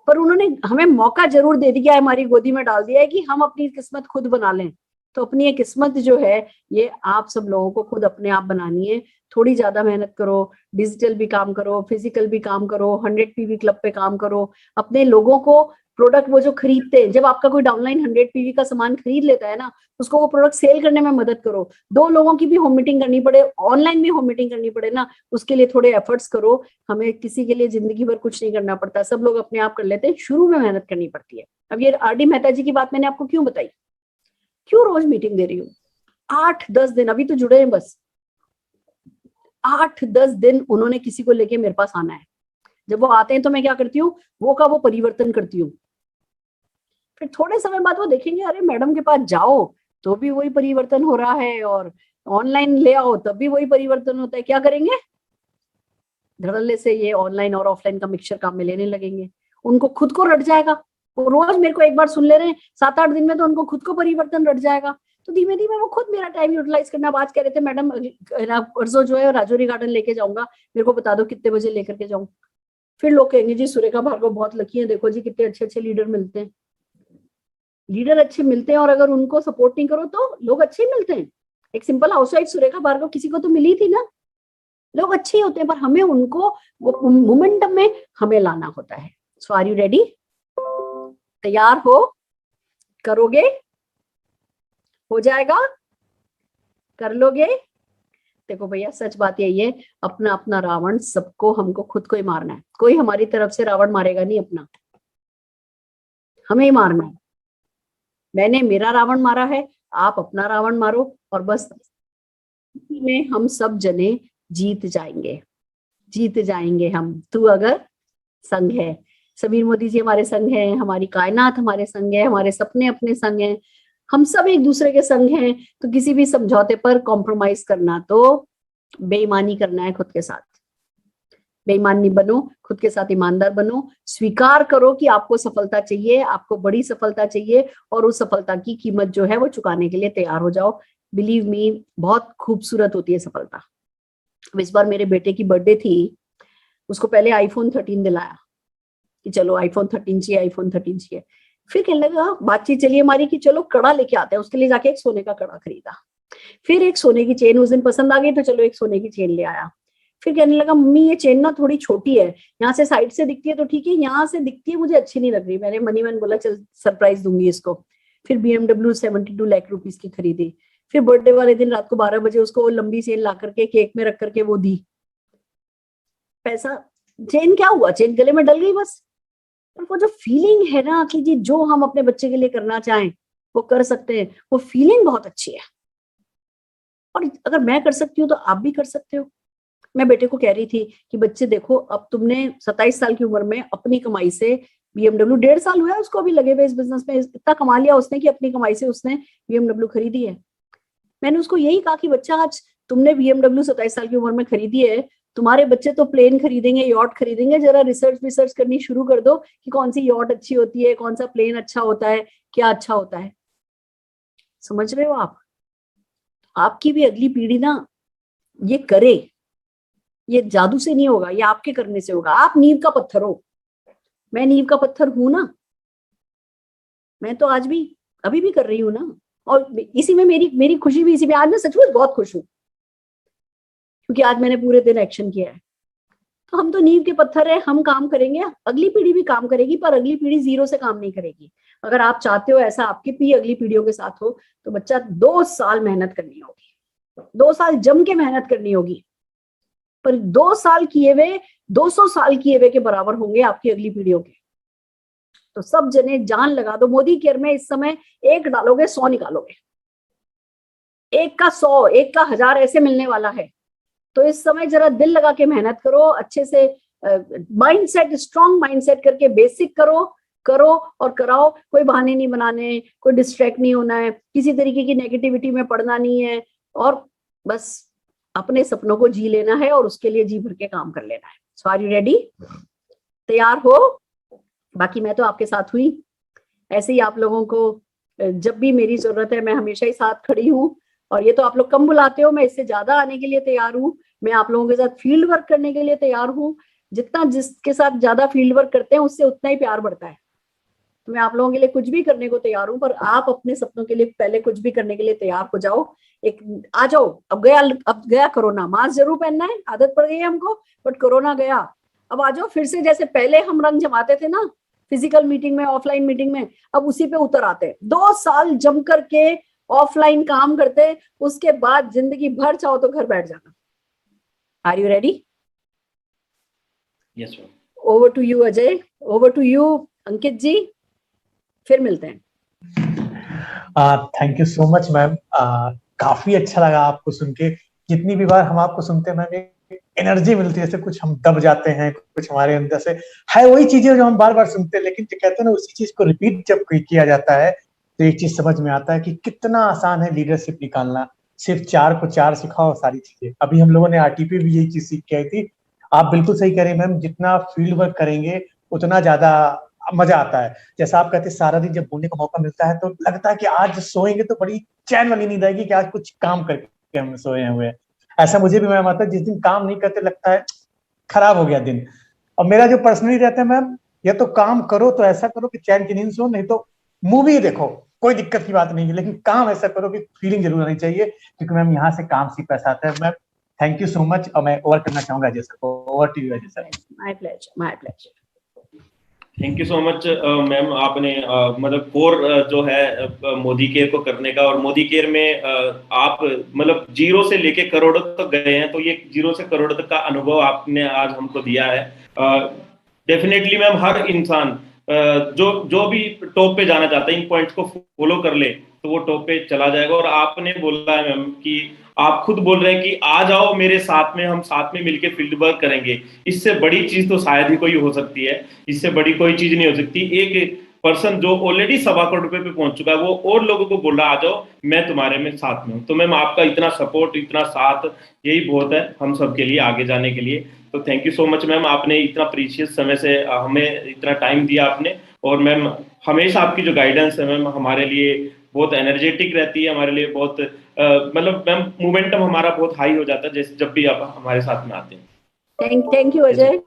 पर उन्होंने हमें मौका जरूर दे दिया है, हमारी गोदी में डाल दिया है कि हम अपनी किस्मत खुद बना लें। तो अपनी ये किस्मत जो है, ये आप सब लोगों को खुद अपने आप बनानी है। थोड़ी ज्यादा मेहनत करो, डिजिटल भी काम करो, फिजिकल भी काम करो, 100 पीवी क्लब पे काम करो। अपने लोगों को प्रोडक्ट वो जो खरीदते हैं, जब आपका कोई डाउनलाइन 100 पीवी का सामान खरीद लेता है ना, उसको वो प्रोडक्ट सेल करने में मदद करो। 2 लोगों की भी होम मीटिंग करनी पड़े, ऑनलाइन भी होम मीटिंग करनी पड़े ना, उसके लिए थोड़े एफर्ट्स करो। हमें किसी के लिए जिंदगी भर कुछ नहीं करना पड़ता, सब लोग अपने आप कर लेते हैं, शुरू में मेहनत करनी पड़ती है। अब ये आर डी मेहता जी की बात मैंने आपको क्यों बताई, क्यों रोज मीटिंग दे रही हूँ? 8-10 दिन अभी तो जुड़े हैं, बस 8-10 दिन उन्होंने किसी को लेके मेरे पास आना है। जब वो आते हैं तो मैं क्या करती हूँ, वो का वो परिवर्तन करती हूँ। फिर थोड़े समय बाद वो देखेंगे, अरे मैडम के पास जाओ तो भी वही परिवर्तन हो रहा है, और ऑनलाइन ले आओ तब भी वही परिवर्तन होता है। क्या करेंगे, धड़ल्ले से ये ऑनलाइन और ऑफलाइन का मिक्सचर काम में लेने लगेंगे। उनको खुद को रट जाएगा, वो रोज मेरे को एक बार सुन ले रहे हैं, 7-8 दिन में तो उनको खुद को परिवर्तन रट जाएगा। तो धीमे धीमे वो खुद मेरा टाइम यूटिलाइज करना। आज कह रहे थे मैडम परसों जो है राजौरी गार्डन लेके जाऊंगा, मेरे को बता दो कितने बजे लेकर के जाऊं। फिर लोग कहेंगे जी सुरेखा भार्गव बहुत लकी है, देखो जी कितने अच्छे अच्छे लीडर मिलते हैं। लीडर अच्छे मिलते हैं, और अगर उनको सपोर्ट नहीं करो तो लोग अच्छे ही मिलते हैं। एक सिंपल हाउसवाइफ सुरेखा भार्गव किसी को तो मिली थी ना, लोग अच्छे ही होते हैं, पर हमें उनको वो मोमेंटम में हमें लाना होता है। सो आर यू रेडी? तैयार हो? करोगे? हो जाएगा? कर लोगे? देखो भैया, सच बात यही है, अपना अपना रावण सबको, हमको खुद को ही मारना है। कोई हमारी तरफ से रावण मारेगा नहीं, अपना हमें ही मारना है। मैंने मेरा रावण मारा है, आप अपना रावण मारो, और बस में हम सब जने जीत जाएंगे, जीत जाएंगे हम। तू अगर संग है, समीर मोदी जी हमारे संग है, हमारी कायनात हमारे संग है, हमारे सपने अपने संग हैं, हम सब एक दूसरे के संग हैं। तो किसी भी समझौते पर कॉम्प्रोमाइज करना तो बेईमानी करना है खुद के साथ। बेईमानी बनो, खुद के साथ ईमानदार बनो, स्वीकार करो कि आपको सफलता चाहिए, आपको बड़ी सफलता चाहिए, और उस सफलता की कीमत जो है वो चुकाने के लिए तैयार हो जाओ। बिलीव मी, बहुत खूबसूरत होती है सफलता। अब इस बार मेरे बेटे की बर्थडे थी, उसको पहले iPhone 13 दिलाया कि चलो iPhone 13 चाहिए, iPhone 13 चाहिए। फिर कहने लगा, बातचीत चली हमारी कि चलो कड़ा लेके आते हैं, उसके लिए जाके एक सोने का कड़ा खरीदा। फिर एक सोने की चेन उस दिन पसंद आ गई, तो चलो एक सोने की चेन ले आया। फिर कहने लगा, मम्मी ये चेन ना थोड़ी छोटी है, यहाँ से साइड से दिखती है तो ठीक है, यहाँ से दिखती है मुझे अच्छी नहीं लग रही। मैंने मनी मैन बोला चल सरप्राइज दूंगी इसको। फिर BMW 72 लाख रुपीस की खरीदी। फिर बर्थडे वाले दिन रात को 12 बजे उसको लंबी चेन ला करके केक में रख करके वो दी। पैसा, चेन क्या हुआ, चेन गले में डल गई बस। पर वो जो फीलिंग है ना कि जी जो हम अपने बच्चे के लिए करना चाहें वो कर सकते हैं, वो फीलिंग बहुत अच्छी है। और अगर मैं कर सकती हूँ तो आप भी कर सकते हो। मैं बेटे को कह रही थी कि बच्चे देखो, अब तुमने 27 साल की उम्र में अपनी कमाई से BMW, 1.5 साल हुआ है उसको अभी लगे हुए इस बिजनेस में, इतना कमा लिया उसने कि अपनी कमाई से उसने BMW खरीदी है। मैंने उसको यही कहा कि बच्चा, आज तुमने BMW 27 साल की उम्र में खरीदी है, तुम्हारे बच्चे तो प्लेन खरीदेंगे, यॉट खरीदेंगे। जरा रिसर्च करनी शुरू कर दो कि कौन सी यॉट अच्छी होती है, कौन सा प्लेन अच्छा होता है, क्या अच्छा होता है। समझ रहे हो आप? आपकी भी अगली पीढ़ी ना ये करे, ये जादू से नहीं होगा, ये आपके करने से होगा। आप नींव का पत्थर हो, मैं नींव का पत्थर हूं ना, मैं तो आज भी अभी भी कर रही हूँ ना, और इसी में मेरी खुशी भी इसी में। आज मैं सचमुच बहुत खुश हूँ क्योंकि आज मैंने पूरे दिन एक्शन किया है। तो हम तो नींव के पत्थर है, हम काम करेंगे, अगली पीढ़ी भी काम करेगी, पर अगली पीढ़ी जीरो से काम नहीं करेगी। अगर आप चाहते हो ऐसा आपकी भी अगली पीढ़ियों के साथ हो, तो बच्चा 2 साल मेहनत करनी होगी, 2 साल जम के मेहनत करनी होगी, पर 2 साल किए हुए 200 साल किए हुए के बराबर होंगे आपकी अगली पीढ़ियों के। तो सब जने जान लगा दो। मोदी केयर में इस समय 1 डालोगे 100 निकालोगे, 1 का 100, 1 का 1000 ऐसे मिलने वाला है। तो इस समय जरा दिल लगा के मेहनत करो, अच्छे से माइंडसेट, स्ट्रॉन्ग माइंडसेट करके बेसिक करो और कराओ। कोई बहाने नहीं बनाने, कोई डिस्ट्रैक्ट नहीं होना है, किसी तरीके की नेगेटिविटी में पड़ना नहीं है, और बस अपने सपनों को जी लेना है और उसके लिए जी भर के काम कर लेना है। सो आर यू रेडी? तैयार हो? बाकी मैं तो आपके साथ हुई, ऐसे ही आप लोगों को जब भी मेरी जरूरत है मैं हमेशा ही साथ खड़ी हूँ। और ये तो आप लोग कम बुलाते हो, मैं इससे ज्यादा आने के लिए तैयार हूँ। मैं आप लोगों के साथ फील्ड वर्क करने के लिए तैयार हूँ। जितना जिसके साथ ज्यादा फील्ड वर्क करते हैं उससे उतना ही प्यार बढ़ता है। तो मैं आप लोगों के लिए कुछ भी करने को तैयार हूँ, पर आप अपने सपनों के लिए पहले कुछ भी करने के लिए तैयार हो जाओ। एक आ जाओ। अब गया कोरोना, मास्क जरूर पहनना है, आदत पड़ गई है हमको, बट कोरोना गया। अब आ जाओ फिर से, जैसे पहले हम रंग जमाते थे ना फिजिकल मीटिंग में, ऑफलाइन मीटिंग में, अब उसी पे उतर आते हैं। 2 साल जम करके ऑफलाइन काम करते, उसके बाद जिंदगी भर चाहो तो घर बैठ जाना। Are you ready? Yes ma'am. Over to you Ajay, over to you Ankit ji, फिर मिलते हैं। Thank you so much ma'am. काफी अच्छा लगा आपको सुन के। जितनी भी बार हम आपको सुनते हैं मैम, एक एनर्जी मिलती है, जैसे कुछ हम दब जाते हैं, कुछ हमारे अंदर से है वही चीजें जो हम बार बार सुनते हैं, लेकिन जो कहते हैं ना उसी चीज को रिपीट जब किया जाता है तो एक चीज समझ में आता है कि कितना आसान है लीडरशिप निकालना। सिर्फ 4 को 4 सिखाओ, सारी चीजें। अभी हम लोगों ने आरटीपी भी यही चीज सीख के आई थी। आप बिल्कुल सही कह रहे हैं मैम, जितना फील्ड वर्क करेंगे उतना ज्यादा मजा आता है। जैसा आप कहते हैं, सारा दिन जब बोलने का मौका मिलता है तो लगता है कि आज सोएंगे तो बड़ी चैन वाली नींद आएगी कि आज कुछ काम करके हम सोए हुए हैं। ऐसा मुझे भी मैम आता है, जिस दिन काम नहीं करते लगता है खराब हो गया दिन। और मेरा जो पर्सनली रहता है मैम, या तो काम करो तो ऐसा करो कि चैन की नींद सो, नहीं तो मूवी देखो, कोई दिक्कत की बात नहीं है, लेकिन काम ऐसा करो कि फीलिंग जरूर आनी चाहिए, क्योंकि मैम यहाँ से काम से पैसा आता है। Ma'am thank you so much. और मैं ओवर करना चाहूंगा अजय सर को। Over to you Ajay sir. My pleasure, my pleasure. Thank you so much ma'am. आपने मतलब कोर जो है मोदी केयर को करने का, और मोदी केयर में आप मतलब 0 से लेके करोड़ों तक गए हैं, तो ये 0 से करोड़ तक का अनुभव आपने आज हमको दिया है। डेफिनेटली मैम, हर इंसान जो भी टॉप पे जाना चाहता है, इन पॉइंट्स को फॉलो कर ले तो वो टॉप पे चला जाएगा। और आपने बोला है मैम कि आप खुद बोल रहे हैं कि आ जाओ मेरे साथ में, हम साथ में मिलकर फील्ड वर्क करेंगे। इससे बड़ी चीज तो शायद ही कोई हो सकती है, इससे बड़ी कोई चीज नहीं हो सकती। एक पर्सन जो ऑलरेडी 1.25 करोड़ रुपए पे पहुंच चुका है, वो और लोगों को बोल रहा आ जाओ मैं तुम्हारे में साथ में हूँ। तो मैम आपका इतना सपोर्ट, इतना साथ, यही बहुत है हम सबके लिए आगे जाने के लिए। तो thank you so much ma'am, आपने इतना प्रीशियस समय से हमें इतना टाइम दिया आपने। और मैम हमेशा आपकी जो गाइडेंस है मैम हमारे लिए बहुत एनर्जेटिक रहती है, हमारे लिए बहुत मतलब मैम मोमेंटम हमारा बहुत हाई हो जाता है जैसे जब भी आप हमारे साथ में आते हैं। Thank you Ajay.